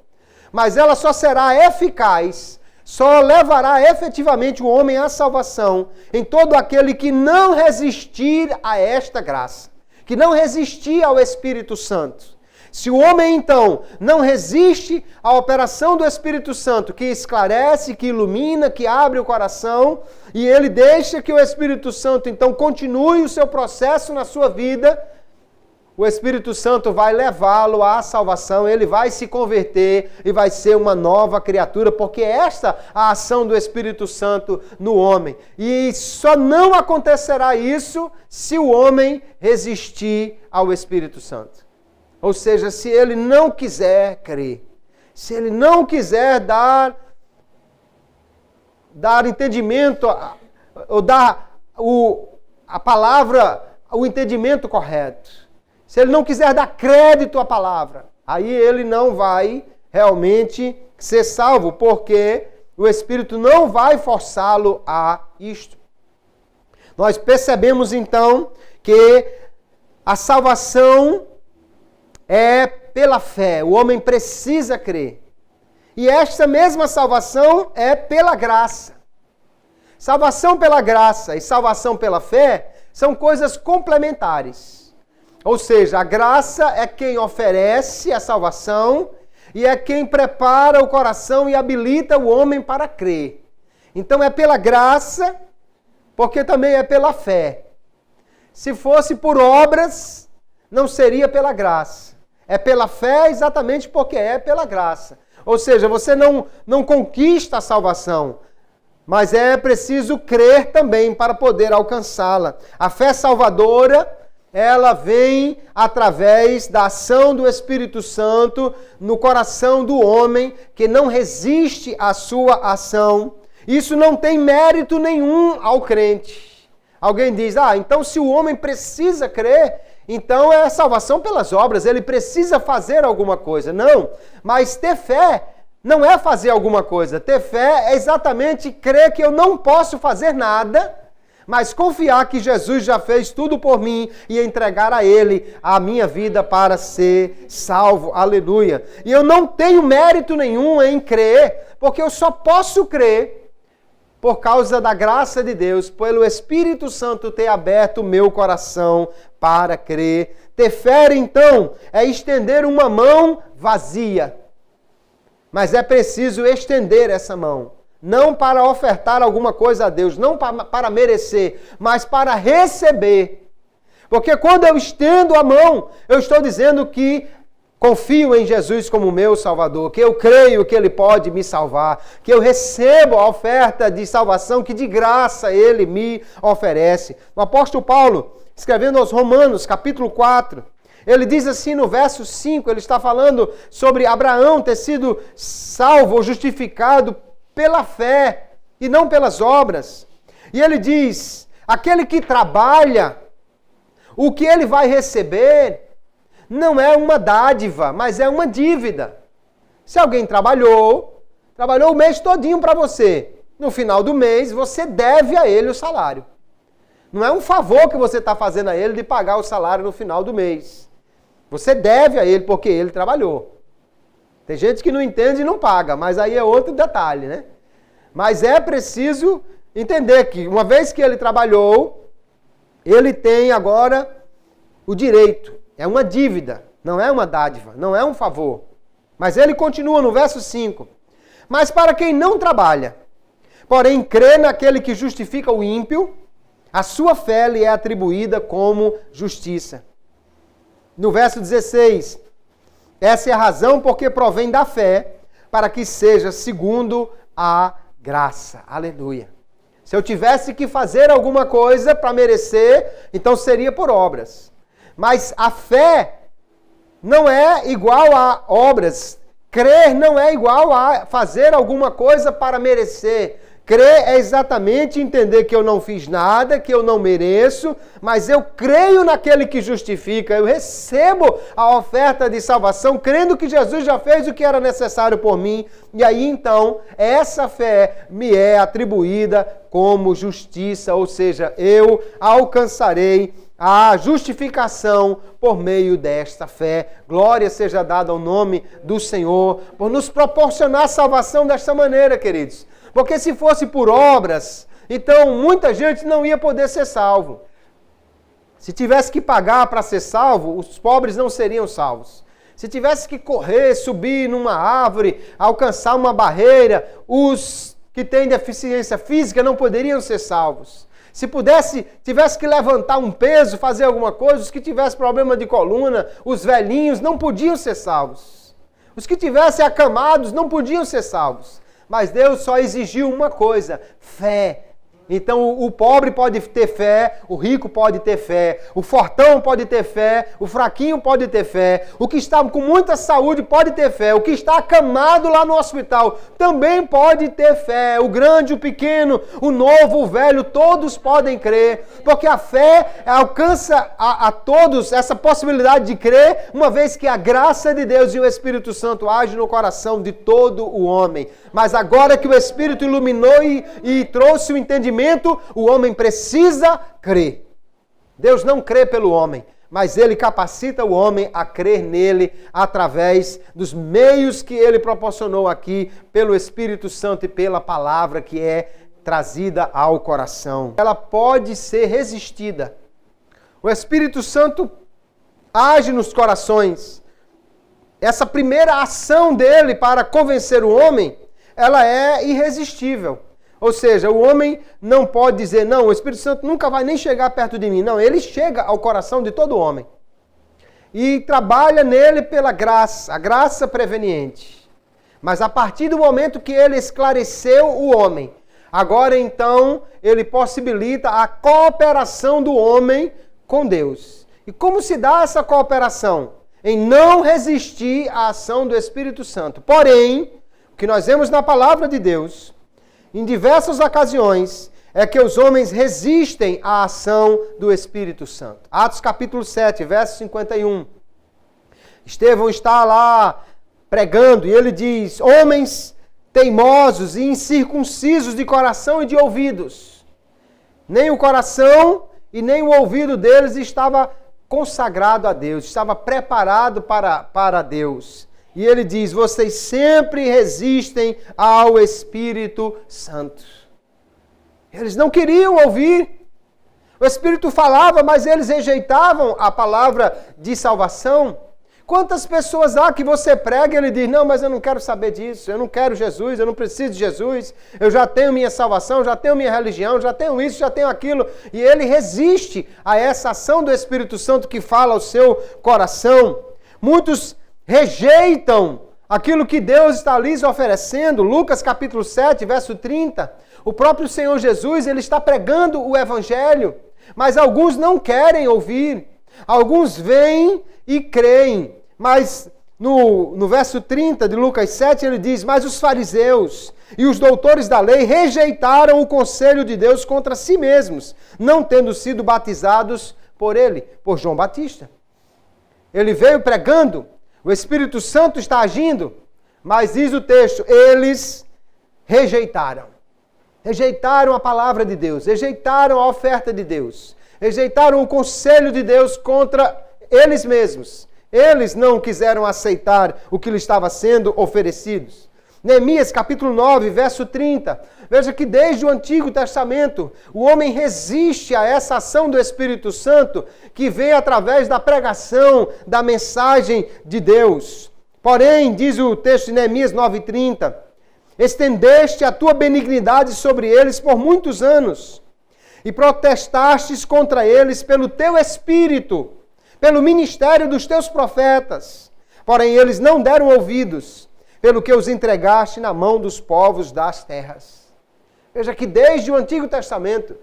Mas ela só será eficaz, só levará efetivamente o homem à salvação em todo aquele que não resistir a esta graça, que não resistir ao Espírito Santo. Se o homem, então, não resiste à operação do Espírito Santo, que esclarece, que ilumina, que abre o coração, e ele deixa que o Espírito Santo, então, continue o seu processo na sua vida, o Espírito Santo vai levá-lo à salvação, ele vai se converter e vai ser uma nova criatura, porque esta é a ação do Espírito Santo no homem. E só não acontecerá isso se o homem resistir ao Espírito Santo. Ou seja, se ele não quiser crer, se ele não quiser dar entendimento, ou dar a palavra, o entendimento correto, se ele não quiser dar crédito à palavra, aí ele não vai realmente ser salvo, porque o Espírito não vai forçá-lo a isto. Nós percebemos então que a salvação é pela fé, o homem precisa crer. E esta mesma salvação é pela graça. Salvação pela graça e salvação pela fé são coisas complementares. Ou seja, a graça é quem oferece a salvação e é quem prepara o coração e habilita o homem para crer. Então é pela graça, porque também é pela fé. Se fosse por obras, não seria pela graça. É pela fé exatamente porque é pela graça. Ou seja, você não conquista a salvação, mas é preciso crer também para poder alcançá-la. A fé salvadora, ela vem através da ação do Espírito Santo no coração do homem que não resiste à sua ação. Isso não tem mérito nenhum ao crente. Alguém diz, então se o homem precisa crer, então é salvação pelas obras, ele precisa fazer alguma coisa. Não, mas ter fé não é fazer alguma coisa. Ter fé é exatamente crer que eu não posso fazer nada, mas confiar que Jesus já fez tudo por mim e entregar a Ele a minha vida para ser salvo. Aleluia. E eu não tenho mérito nenhum em crer, porque eu só posso crer por causa da graça de Deus, pelo Espírito Santo ter aberto o meu coração para crer. Ter fé, então, é estender uma mão vazia. Mas é preciso estender essa mão. Não para ofertar alguma coisa a Deus, não para merecer, mas para receber. Porque quando eu estendo a mão, eu estou dizendo que confio em Jesus como meu Salvador, que eu creio que Ele pode me salvar, que eu recebo a oferta de salvação que de graça Ele me oferece. O apóstolo Paulo, escrevendo aos Romanos, capítulo 4, ele diz assim no verso 5, ele está falando sobre Abraão ter sido salvo ou justificado pela fé e não pelas obras. E ele diz, aquele que trabalha, o que ele vai receber não é uma dádiva, mas é uma dívida. Se alguém trabalhou, trabalhou o mês todinho para você. No final do mês, você deve a ele o salário. Não é um favor que você está fazendo a ele de pagar o salário no final do mês. Você deve a ele porque ele trabalhou. Tem gente que não entende e não paga, mas aí é outro detalhe, né? Mas é preciso entender que, uma vez que ele trabalhou, ele tem agora o direito. É uma dívida, não é uma dádiva, não é um favor. Mas ele continua no verso 5. Mas para quem não trabalha, porém crê naquele que justifica o ímpio, a sua fé lhe é atribuída como justiça. No verso 16, essa é a razão porque provém da fé, para que seja segundo a graça. Aleluia. Se eu tivesse que fazer alguma coisa para merecer, então seria por obras. Mas a fé não é igual a obras. Crer não é igual a fazer alguma coisa para merecer. Crer é exatamente entender que eu não fiz nada, que eu não mereço, mas eu creio naquele que justifica. Eu recebo a oferta de salvação, crendo que Jesus já fez o que era necessário por mim. E aí então, essa fé me é atribuída como justiça, ou seja, eu alcançarei a justificação por meio desta fé. Glória seja dada ao nome do Senhor por nos proporcionar salvação desta maneira, queridos. Porque se fosse por obras, então muita gente não ia poder ser salvo. Se tivesse que pagar para ser salvo, os pobres não seriam salvos. Se tivesse que correr, subir numa árvore, alcançar uma barreira, os que têm deficiência física não poderiam ser salvos. Se tivesse que levantar um peso, fazer alguma coisa, os que tivessem problema de coluna, os velhinhos não podiam ser salvos. Os que tivessem acamados não podiam ser salvos. Mas Deus só exigiu uma coisa: fé. Então o pobre pode ter fé, o rico pode ter fé, o fortão pode ter fé, o fraquinho pode ter fé, o que está com muita saúde pode ter fé, o que está acamado lá no hospital também pode ter fé, o grande, o pequeno, o novo, o velho, todos podem crer, porque a fé alcança a todos essa possibilidade de crer, uma vez que a graça de Deus e o Espírito Santo agem no coração de todo o homem. Mas agora que o Espírito iluminou e trouxe o entendimento, o homem precisa crer. Deus não crê pelo homem, mas Ele capacita o homem a crer nele através dos meios que Ele proporcionou aqui pelo Espírito Santo e pela palavra que é trazida ao coração. Ela pode ser resistida. O Espírito Santo age nos corações. Essa primeira ação dele para convencer o homem, ela é irresistível. Ou seja, o homem não pode dizer, não, o Espírito Santo nunca vai nem chegar perto de mim. Não, ele chega ao coração de todo homem. E trabalha nele pela graça, a graça preveniente. Mas a partir do momento que ele esclareceu o homem, agora então ele possibilita a cooperação do homem com Deus. E como se dá essa cooperação? Em não resistir à ação do Espírito Santo. Porém, o que nós vemos na palavra de Deus, em diversas ocasiões, é que os homens resistem à ação do Espírito Santo. Atos capítulo 7, verso 51. Estevão está lá pregando e ele diz: homens teimosos e incircuncisos de coração e de ouvidos. Nem o coração e nem o ouvido deles estava consagrado a Deus, estava preparado para Deus. E ele diz: vocês sempre resistem ao Espírito Santo. Eles não queriam ouvir. O Espírito falava, mas eles rejeitavam a palavra de salvação. Quantas pessoas há que você prega e ele diz: não, mas eu não quero saber disso, eu não quero Jesus, eu não preciso de Jesus, eu já tenho minha salvação, já tenho minha religião, já tenho isso, já tenho aquilo. E ele resiste a essa ação do Espírito Santo que fala ao seu coração. Muitos rejeitam aquilo que Deus está lhes oferecendo. Lucas capítulo 7, verso 30. O próprio Senhor Jesus, ele está pregando o Evangelho, mas alguns não querem ouvir. Alguns vêm e creem. Mas no verso 30 de Lucas 7, ele diz: mas os fariseus e os doutores da lei rejeitaram o conselho de Deus contra si mesmos, não tendo sido batizados por ele, por João Batista. Ele veio pregando, o Espírito Santo está agindo, mas diz o texto, eles rejeitaram. Rejeitaram a palavra de Deus, rejeitaram a oferta de Deus, rejeitaram o conselho de Deus contra eles mesmos. Eles não quiseram aceitar o que lhe estava sendo oferecido. Neemias capítulo 9, verso 30. Veja que desde o Antigo Testamento, o homem resiste a essa ação do Espírito Santo que vem através da pregação da mensagem de Deus. Porém, diz o texto de Neemias 9:30, estendeste a tua benignidade sobre eles por muitos anos e protestastes contra eles pelo teu Espírito, pelo ministério dos teus profetas. Porém, eles não deram ouvidos, pelo que os entregaste na mão dos povos das terras. Veja que desde o Antigo Testamento,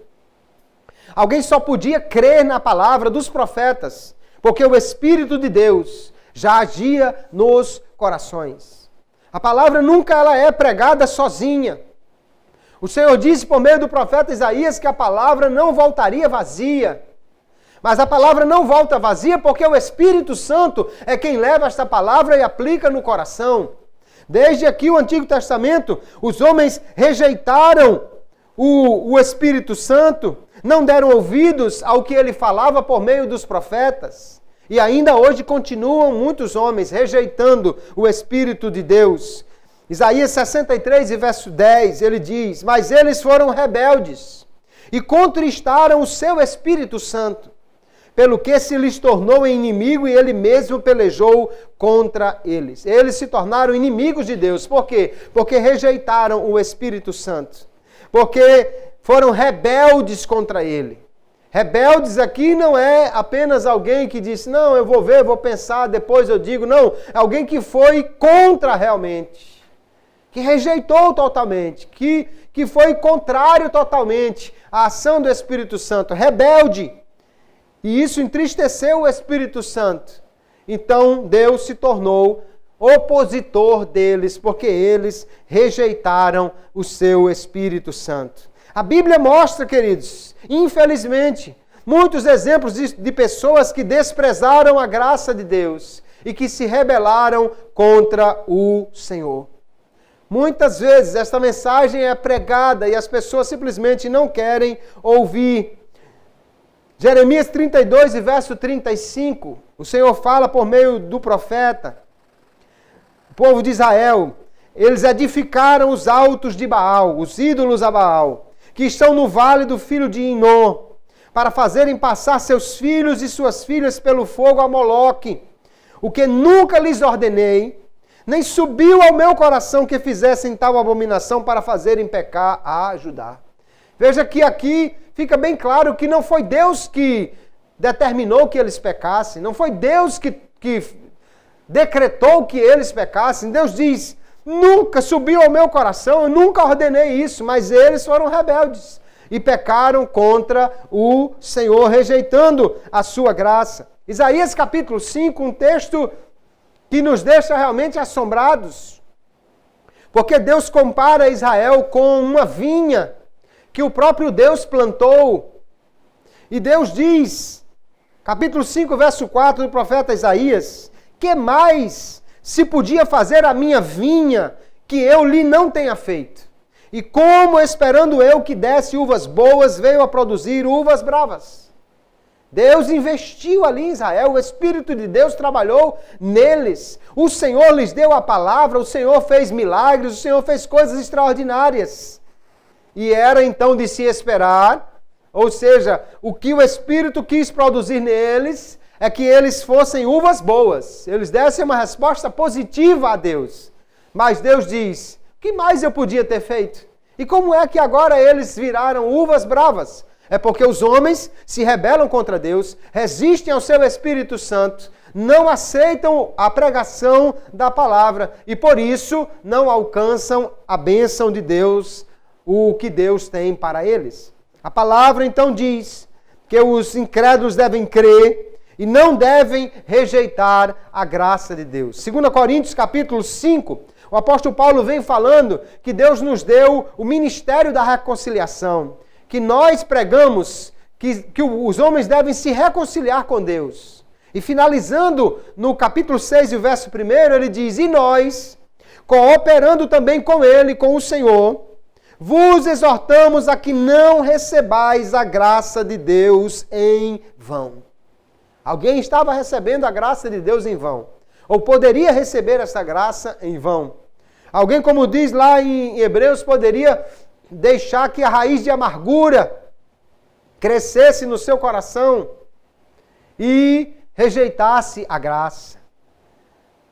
alguém só podia crer na palavra dos profetas, porque o Espírito de Deus já agia nos corações. A palavra nunca ela é pregada sozinha. O Senhor disse por meio do profeta Isaías que a palavra não voltaria vazia. Mas a palavra não volta vazia porque o Espírito Santo é quem leva esta palavra e aplica no coração. Desde aqui o Antigo Testamento, os homens rejeitaram o Espírito Santo, não deram ouvidos ao que ele falava por meio dos profetas. E ainda hoje continuam muitos homens rejeitando o Espírito de Deus. Isaías 63, verso 10, ele diz, mas eles foram rebeldes e contristaram o seu Espírito Santo, pelo que se lhes tornou inimigo e ele mesmo pelejou contra eles. Eles se tornaram inimigos de Deus. Por quê? Porque rejeitaram o Espírito Santo. Porque foram rebeldes contra ele. Rebeldes aqui não é apenas alguém que disse, não, eu vou ver, vou pensar, depois eu digo. Não, é alguém que foi contra realmente. Que rejeitou totalmente. Que foi contrário totalmente à ação do Espírito Santo. Rebelde. E isso entristeceu o Espírito Santo. Então Deus se tornou opositor deles, porque eles rejeitaram o seu Espírito Santo. A Bíblia mostra, queridos, infelizmente, muitos exemplos de pessoas que desprezaram a graça de Deus e que se rebelaram contra o Senhor. Muitas vezes esta mensagem é pregada e as pessoas simplesmente não querem ouvir. Jeremias 32, verso 35, o Senhor fala por meio do profeta, o povo de Israel, eles edificaram os altos de Baal, os ídolos a Baal, que estão no vale do filho de Inom, para fazerem passar seus filhos e suas filhas pelo fogo a Moloque, o que nunca lhes ordenei, nem subiu ao meu coração que fizessem tal abominação para fazerem pecar a Judá. Veja que aqui fica bem claro que não foi Deus que determinou que eles pecassem, não foi Deus que decretou que eles pecassem. Deus diz, nunca subiu ao meu coração, eu nunca ordenei isso, mas eles foram rebeldes e pecaram contra o Senhor, rejeitando a sua graça. Isaías capítulo 5, um texto que nos deixa realmente assombrados, porque Deus compara Israel com uma vinha que o próprio Deus plantou. E Deus diz, capítulo 5, verso 4 do profeta Isaías, que mais se podia fazer a minha vinha que eu lhe não tenha feito? E como, esperando eu que desse uvas boas, veio a produzir uvas bravas. Deus investiu ali em Israel, o Espírito de Deus trabalhou neles. O Senhor lhes deu a palavra, o Senhor fez milagres, o Senhor fez coisas extraordinárias. E era então de se esperar, ou seja, o que o Espírito quis produzir neles é que eles fossem uvas boas, eles dessem uma resposta positiva a Deus. Mas Deus diz, o que mais eu podia ter feito? E como é que agora eles viraram uvas bravas? É porque os homens se rebelam contra Deus, resistem ao seu Espírito Santo, não aceitam a pregação da palavra e por isso não alcançam a bênção de Deus, o que Deus tem para eles. A palavra então diz que os incrédulos devem crer e não devem rejeitar a graça de Deus. 2 Coríntios capítulo 5, o apóstolo Paulo vem falando que Deus nos deu o ministério da reconciliação, que nós pregamos que os homens devem se reconciliar com Deus. E finalizando no capítulo 6, o verso 1, ele diz, e nós, cooperando também com Ele, com o Senhor, vos exortamos a que não recebais a graça de Deus em vão. Alguém estava recebendo a graça de Deus em vão, ou poderia receber essa graça em vão. Alguém, como diz lá em Hebreus, poderia deixar que a raiz de amargura crescesse no seu coração e rejeitasse a graça.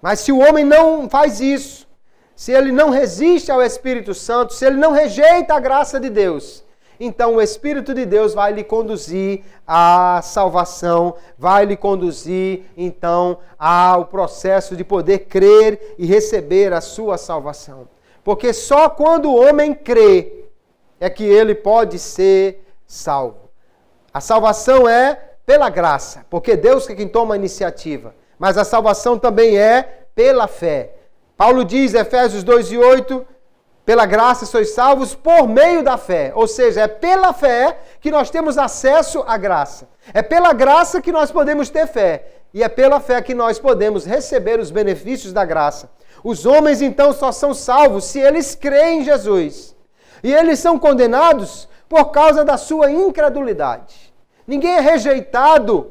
Mas se o homem não faz isso, se ele não resiste ao Espírito Santo, se ele não rejeita a graça de Deus, então o Espírito de Deus vai lhe conduzir à salvação, vai lhe conduzir, então, ao processo de poder crer e receber a sua salvação. Porque só quando o homem crê é que ele pode ser salvo. A salvação é pela graça, porque Deus é quem toma a iniciativa. Mas a salvação também é pela fé. Paulo diz, Efésios 2:8, pela graça sois salvos por meio da fé. Ou seja, é pela fé que nós temos acesso à graça. É pela graça que nós podemos ter fé. E é pela fé que nós podemos receber os benefícios da graça. Os homens, então, só são salvos se eles creem em Jesus. E eles são condenados por causa da sua incredulidade. Ninguém é rejeitado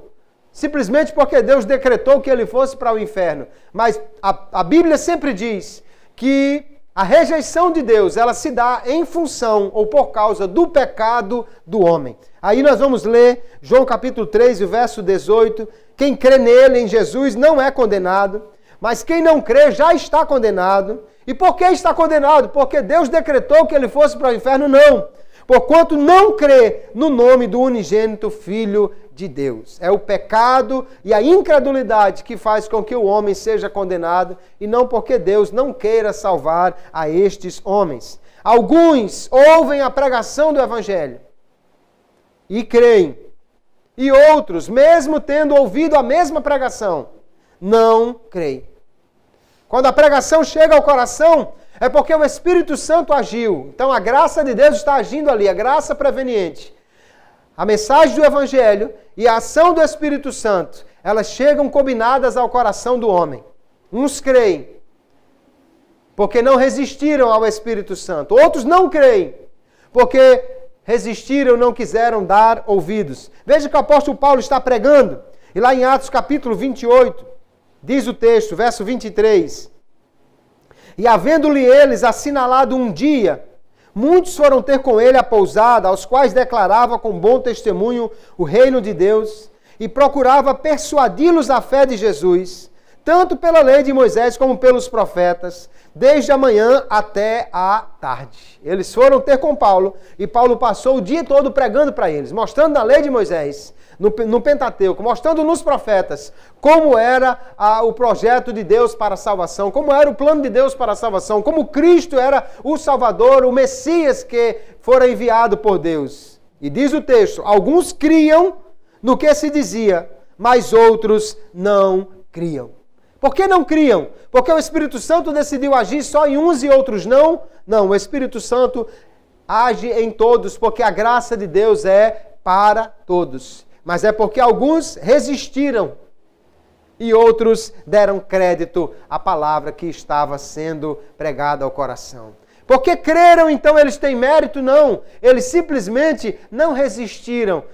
simplesmente porque Deus decretou que ele fosse para o inferno. Mas a Bíblia sempre diz que a rejeição de Deus, ela se dá em função ou por causa do pecado do homem. Aí nós vamos ler João capítulo 3, o verso 18. Quem crê nele, em Jesus, não é condenado, mas quem não crê já está condenado. E por que está condenado? Porque Deus decretou que ele fosse para o inferno? Não. Porquanto não crê no nome do unigênito Filho de Deus. É o pecado e a incredulidade que faz com que o homem seja condenado, e não porque Deus não queira salvar a estes homens. Alguns ouvem a pregação do Evangelho e creem, e outros, mesmo tendo ouvido a mesma pregação, não creem. Quando a pregação chega ao coração, é porque o Espírito Santo agiu. Então a graça de Deus está agindo ali, a graça preveniente. A mensagem do Evangelho e a ação do Espírito Santo, elas chegam combinadas ao coração do homem. Uns creem, porque não resistiram ao Espírito Santo. Outros não creem, porque resistiram, não quiseram dar ouvidos. Veja que o apóstolo Paulo está pregando, e lá em Atos capítulo 28, diz o texto, verso 23, e havendo-lhe eles assinalado um dia, muitos foram ter com ele a pousada, aos quais declarava com bom testemunho o reino de Deus, e procurava persuadi-los à fé de Jesus, tanto pela lei de Moisés como pelos profetas, desde a manhã até a tarde. Eles foram ter com Paulo, e Paulo passou o dia todo pregando para eles, mostrando na lei de Moisés, no Pentateuco, mostrando nos profetas como era o projeto de Deus para a salvação, como era o plano de Deus para a salvação, como Cristo era o Salvador, o Messias que fora enviado por Deus. E diz o texto, alguns criam no que se dizia, mas outros não criam. Por que não criam? Porque o Espírito Santo decidiu agir só em uns e outros não? Não, o Espírito Santo age em todos, porque a graça de Deus é para todos. Mas é porque alguns resistiram e outros deram crédito à palavra que estava sendo pregada ao coração. Porque creram, então eles têm mérito? Não. Eles simplesmente não resistiram,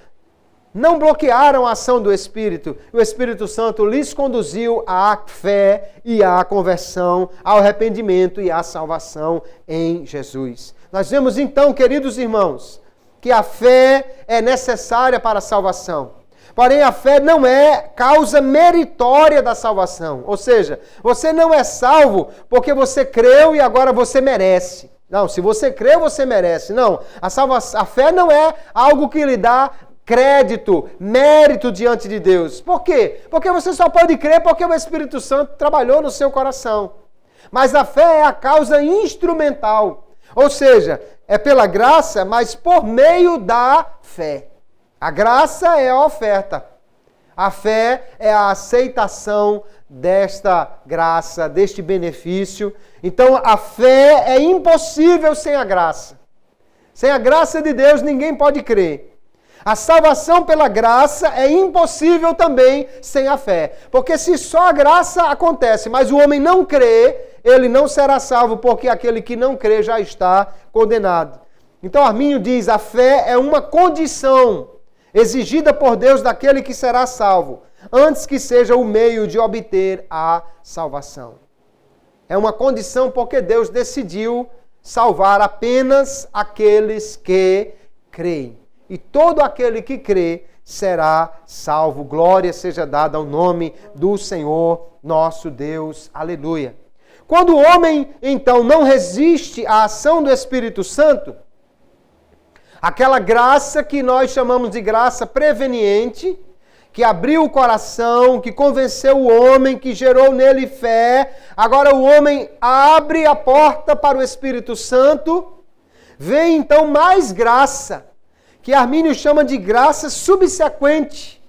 não bloquearam a ação do Espírito. O Espírito Santo lhes conduziu à fé e à conversão, ao arrependimento e à salvação em Jesus. Nós vemos então, queridos irmãos, que a fé é necessária para a salvação. Porém, a fé não é causa meritória da salvação. Ou seja, você não é salvo porque você creu e agora você merece. Não, se você creu, você merece. Não, a fé não é algo que lhe dá crédito, mérito diante de Deus. Por quê? Porque você só pode crer porque o Espírito Santo trabalhou no seu coração. Mas a fé é a causa instrumental. Ou seja, é pela graça, mas por meio da fé. A graça é a oferta. A fé é a aceitação desta graça, deste benefício. Então, a fé é impossível sem a graça. Sem a graça de Deus, ninguém pode crer. A salvação pela graça é impossível também sem a fé. Porque se só a graça acontece, mas o homem não crê, ele não será salvo, porque aquele que não crê já está condenado. Então Armínio diz, a fé é uma condição exigida por Deus daquele que será salvo, antes que seja o meio de obter a salvação. É uma condição porque Deus decidiu salvar apenas aqueles que creem. E todo aquele que crê será salvo. Glória seja dada ao nome do Senhor nosso Deus. Aleluia. Quando o homem, então, não resiste à ação do Espírito Santo, aquela graça que nós chamamos de graça preveniente, que abriu o coração, que convenceu o homem, que gerou nele fé. Agora o homem abre a porta para o Espírito Santo. Vem então mais graça, que Armínio chama de graça subsequente,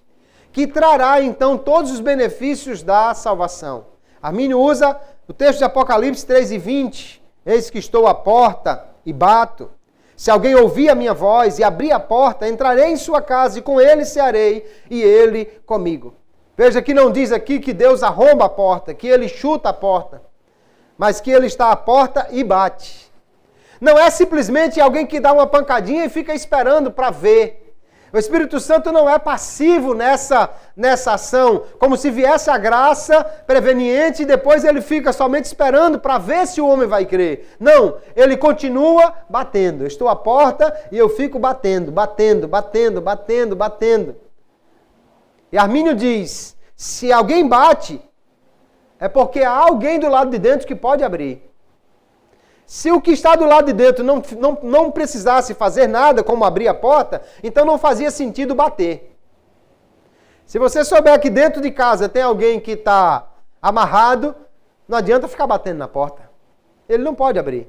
que trará então todos os benefícios da salvação. Armínio usa o texto de Apocalipse 3:20. Eis que estou à porta e bato. Se alguém ouvir a minha voz e abrir a porta, entrarei em sua casa e com ele cearei e ele comigo. Veja que não diz aqui que Deus arromba a porta, que ele chuta a porta, mas que ele está à porta e bate. Não é simplesmente alguém que dá uma pancadinha e fica esperando para ver. O Espírito Santo não é passivo nessa ação, como se viesse a graça preveniente e depois ele fica somente esperando para ver se o homem vai crer. Não, ele continua batendo. Eu estou à porta e eu fico batendo. E Armínio diz, se alguém bate, é porque há alguém do lado de dentro que pode abrir. Se o que está do lado de dentro não precisasse fazer nada, como abrir a porta, então não fazia sentido bater. Se você souber que dentro de casa tem alguém que está amarrado, não adianta ficar batendo na porta. Ele não pode abrir.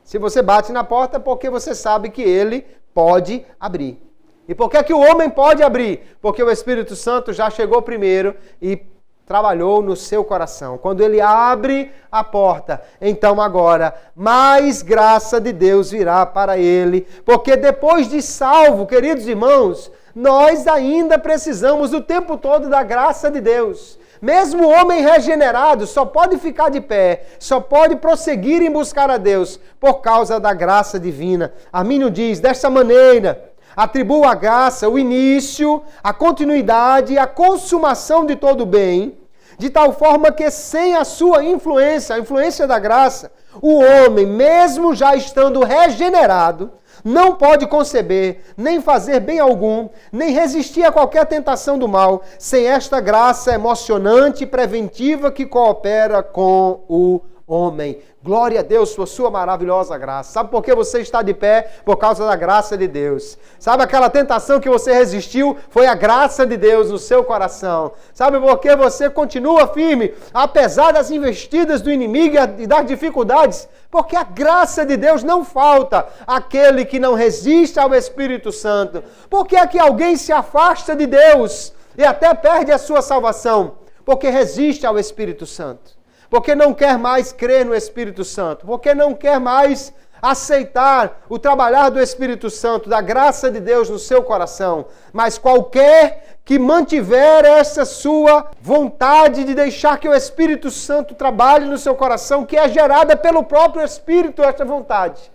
Se você bate na porta é porque você sabe que ele pode abrir. E por que é que o homem pode abrir? Porque o Espírito Santo já chegou primeiro e trabalhou no seu coração. Quando ele abre a porta, então agora mais graça de Deus virá para ele, porque depois de salvo, queridos irmãos, nós ainda precisamos o tempo todo da graça de Deus. Mesmo o homem regenerado só pode ficar de pé, só pode prosseguir em buscar a Deus por causa da graça divina. Armínio diz, desta maneira, atribua a graça o início, a continuidade e a consumação de todo o bem, de tal forma que sem a sua influência, a influência da graça, o homem, mesmo já estando regenerado, não pode conceber, nem fazer bem algum, nem resistir a qualquer tentação do mal, sem esta graça emocionante e preventiva que coopera com o homem. Glória a Deus por sua maravilhosa graça. Sabe por que você está de pé? Por causa da graça de Deus. Sabe aquela tentação que você resistiu? Foi a graça de Deus no seu coração. Sabe por que você continua firme, apesar das investidas do inimigo e das dificuldades? Porque a graça de Deus não falta àquele que não resiste ao Espírito Santo. Por que é que alguém se afasta de Deus e até perde a sua salvação? Porque resiste ao Espírito Santo. Porque não quer mais crer no Espírito Santo, porque não quer mais aceitar o trabalhar do Espírito Santo, da graça de Deus no seu coração. Mas qualquer que mantiver essa sua vontade de deixar que o Espírito Santo trabalhe no seu coração, que é gerada pelo próprio Espírito, esta vontade,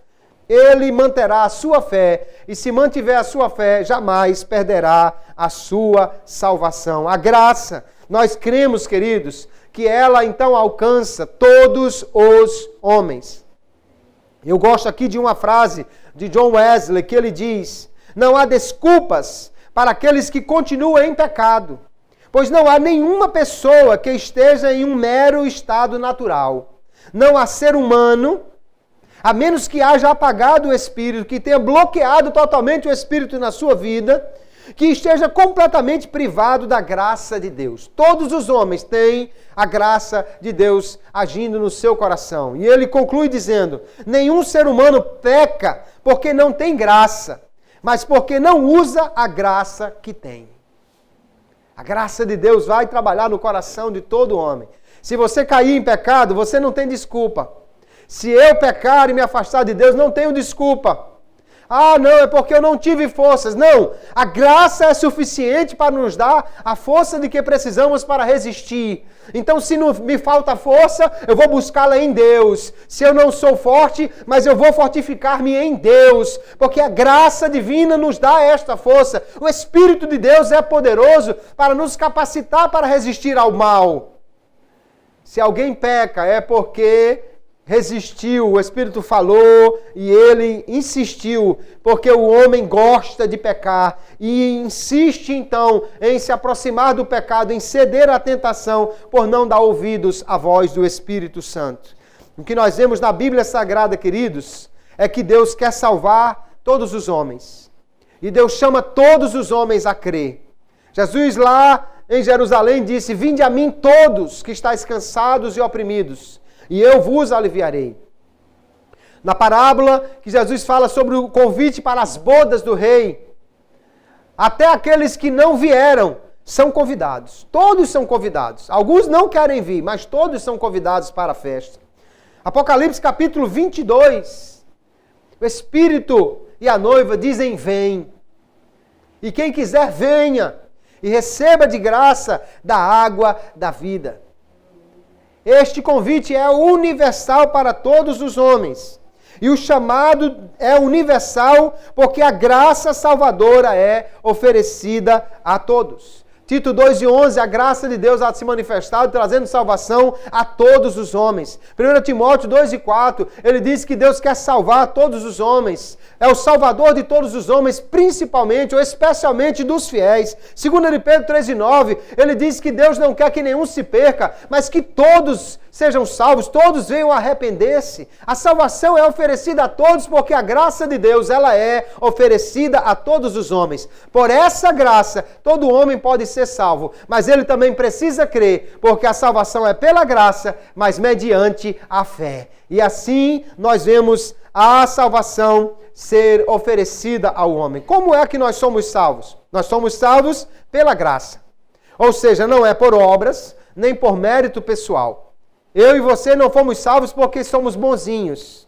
ele manterá a sua fé, e se mantiver a sua fé, jamais perderá a sua salvação. A graça, nós cremos, queridos, que ela então alcança todos os homens. Eu gosto aqui de uma frase de John Wesley, que ele diz, não há desculpas para aqueles que continuam em pecado, pois não há nenhuma pessoa que esteja em um mero estado natural. Não há ser humano, a menos que haja apagado o Espírito, que tenha bloqueado totalmente o Espírito na sua vida, que esteja completamente privado da graça de Deus. Todos os homens têm a graça de Deus agindo no seu coração. E ele conclui dizendo, nenhum ser humano peca porque não tem graça, mas porque não usa a graça que tem. A graça de Deus vai trabalhar no coração de todo homem. Se você cair em pecado, você não tem desculpa. Se eu pecar e me afastar de Deus, não tenho desculpa. Ah, não, é porque eu não tive forças. Não, a graça é suficiente para nos dar a força de que precisamos para resistir. Então, se não me falta força, eu vou buscá-la em Deus. Se eu não sou forte, mas eu vou fortificar-me em Deus, porque a graça divina nos dá esta força. O Espírito de Deus é poderoso para nos capacitar para resistir ao mal. Se alguém peca, é porque resistiu, o Espírito falou e ele insistiu, porque o homem gosta de pecar e insiste então em se aproximar do pecado, em ceder à tentação, por não dar ouvidos à voz do Espírito Santo. O que nós vemos na Bíblia Sagrada, queridos, é que Deus quer salvar todos os homens. E Deus chama todos os homens a crer. Jesus lá em Jerusalém disse: vinde a mim todos que estáis cansados e oprimidos, e eu vos aliviarei. Na parábola que Jesus fala sobre o convite para as bodas do rei, até aqueles que não vieram são convidados. Todos são convidados. Alguns não querem vir, mas todos são convidados para a festa. Apocalipse capítulo 22. O Espírito e a noiva dizem: vem. E quem quiser, venha e receba de graça da água da vida. Este convite é universal para todos os homens. E o chamado é universal porque a graça salvadora é oferecida a todos. Tito 2:11, a graça de Deus há de se manifestar, trazendo salvação a todos os homens. 1 Timóteo 2:4, ele diz que Deus quer salvar todos os homens. É o salvador de todos os homens, principalmente ou especialmente dos fiéis. 2 de Pedro 3:9, ele diz que Deus não quer que nenhum se perca, mas que todos sejam salvos, todos venham a arrepender-se. A salvação é oferecida a todos porque a graça de Deus, ela é oferecida a todos os homens. Por essa graça, todo homem pode ser salvo, mas ele também precisa crer, porque a salvação é pela graça, mas mediante a fé. E assim nós vemos a salvação ser oferecida ao homem. Como é que nós somos salvos? Nós somos salvos pela graça. Ou seja, não é por obras, nem por mérito pessoal. Eu e você não fomos salvos porque somos bonzinhos.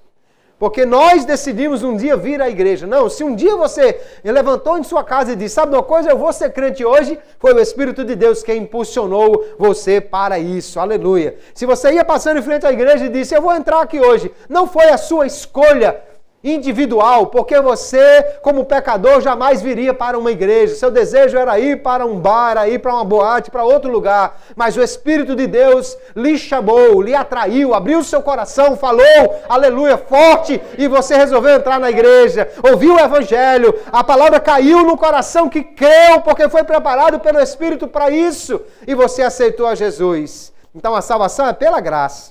Porque nós decidimos um dia vir à igreja. Não, se um dia você levantou em sua casa e disse: sabe uma coisa, eu vou ser crente hoje, foi o Espírito de Deus que impulsionou você para isso. Aleluia. Se você ia passando em frente à igreja e disse: eu vou entrar aqui hoje, não foi a sua escolha individual, porque você, como pecador, jamais viria para uma igreja. Seu desejo era ir para um bar, ir para uma boate, para outro lugar. Mas o Espírito de Deus lhe chamou, lhe atraiu, abriu seu coração, falou, aleluia, forte, e você resolveu entrar na igreja, ouviu o Evangelho, a palavra caiu no coração que creu, porque foi preparado pelo Espírito para isso, e você aceitou a Jesus. Então a salvação é pela graça.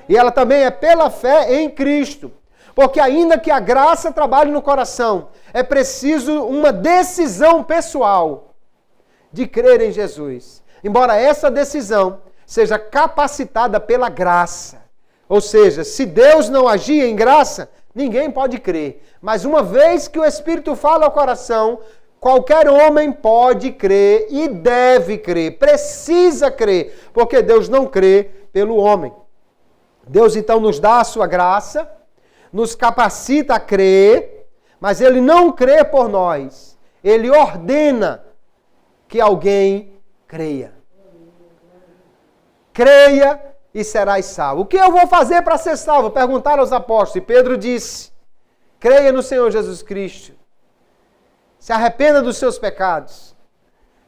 E ela também é pela fé em Cristo. Porque ainda que a graça trabalhe no coração, é preciso uma decisão pessoal de crer em Jesus. Embora essa decisão seja capacitada pela graça. Ou seja, se Deus não agir em graça, ninguém pode crer. Mas uma vez que o Espírito fala ao coração, qualquer homem pode crer e deve crer, precisa crer, porque Deus não crê pelo homem. Deus então nos dá a sua graça, nos capacita a crer, mas Ele não crê por nós. Ele ordena que alguém creia. Creia e serás salvo. O que eu vou fazer para ser salvo? Perguntaram aos apóstolos. E Pedro disse: creia no Senhor Jesus Cristo. Se arrependa dos seus pecados.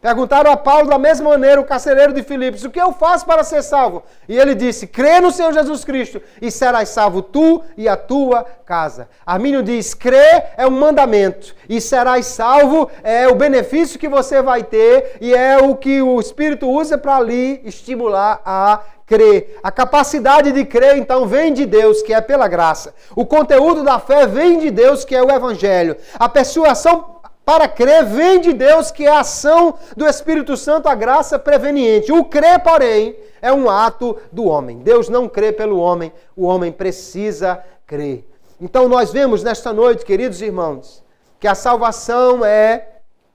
Perguntaram a Paulo da mesma maneira, o carcereiro de Filipos: o que eu faço para ser salvo? E ele disse: crê no Senhor Jesus Cristo e serás salvo tu e a tua casa. Armínio diz: crê é um mandamento e serás salvo é o benefício que você vai ter e é o que o Espírito usa para lhe estimular a crer. A capacidade de crer, então, vem de Deus, que é pela graça. O conteúdo da fé vem de Deus, que é o Evangelho. A persuasão para crer vem de Deus, que é a ação do Espírito Santo, a graça preveniente. O crer, porém, é um ato do homem. Deus não crê pelo homem, o homem precisa crer. Então nós vemos nesta noite, queridos irmãos, que a salvação é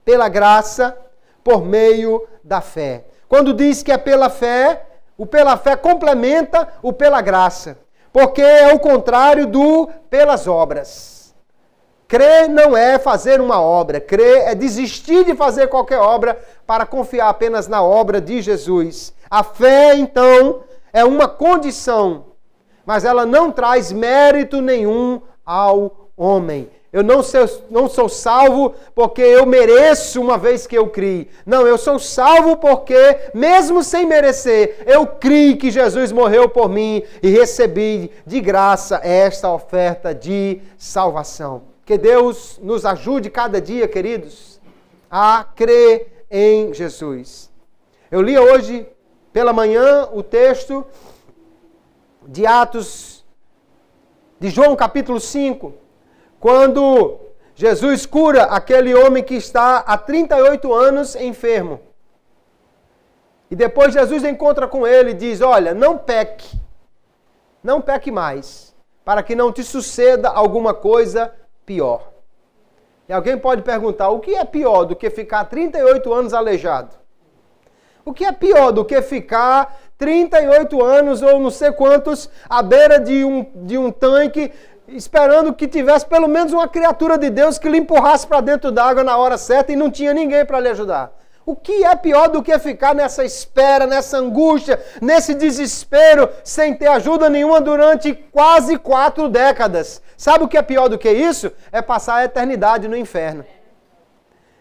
pela graça, por meio da fé. Quando diz que é pela fé, o pela fé complementa o pela graça, porque é o contrário do pelas obras. Crer não é fazer uma obra. Crer é desistir de fazer qualquer obra para confiar apenas na obra de Jesus. A fé, então, é uma condição, mas ela não traz mérito nenhum ao homem. Eu não sou salvo porque eu mereço uma vez que eu criei. Não, eu sou salvo porque, mesmo sem merecer, eu criei que Jesus morreu por mim e recebi de graça esta oferta de salvação. Que Deus nos ajude cada dia, queridos, a crer em Jesus. Eu li hoje pela manhã o texto de Atos de João capítulo 5. Quando Jesus cura aquele homem que está há 38 anos enfermo. E depois Jesus encontra com ele e diz, olha, não peque mais, para que não te suceda alguma coisa pior. E alguém pode perguntar, o que é pior do que ficar 38 anos aleijado? O que é pior do que ficar 38 anos ou não sei quantos à beira de um tanque, esperando que tivesse pelo menos uma criatura de Deus que lhe empurrasse para dentro d'água na hora certa e não tinha ninguém para lhe ajudar. O que é pior do que ficar nessa espera, nessa angústia, nesse desespero, sem ter ajuda nenhuma durante quase 4 décadas? Sabe o que é pior do que isso? É passar a eternidade no inferno.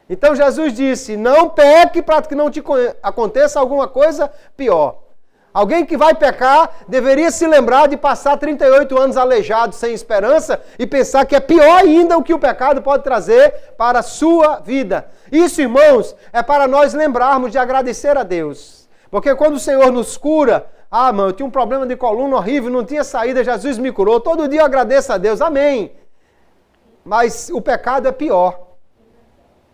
Então Jesus disse, não peque para que não te aconteça alguma coisa pior. Alguém que vai pecar deveria se lembrar de passar 38 anos aleijado, sem esperança, e pensar que é pior ainda o que o pecado pode trazer para a sua vida. Isso, irmãos, é para nós lembrarmos de agradecer a Deus. Porque quando o Senhor nos cura, mano, eu tinha um problema de coluna horrível, não tinha saída, Jesus me curou. Todo dia eu agradeço a Deus, amém. Mas o pecado é pior.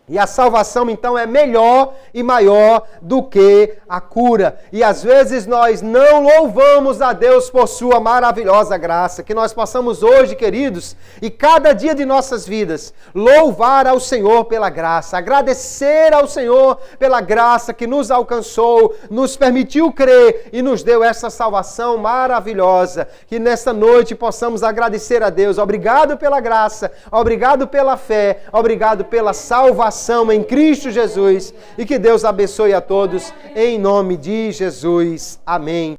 E a salvação, então, é melhor e maior do que a cura. E às vezes nós não louvamos a Deus por sua maravilhosa graça. Que nós possamos hoje, queridos, e cada dia de nossas vidas, louvar ao Senhor pela graça. Agradecer ao Senhor pela graça que nos alcançou, nos permitiu crer e nos deu essa salvação maravilhosa. Que nesta noite possamos agradecer a Deus. Obrigado pela graça, obrigado pela fé, obrigado pela salvação em Cristo Jesus, e que Deus abençoe a todos em nome de Jesus. Amém.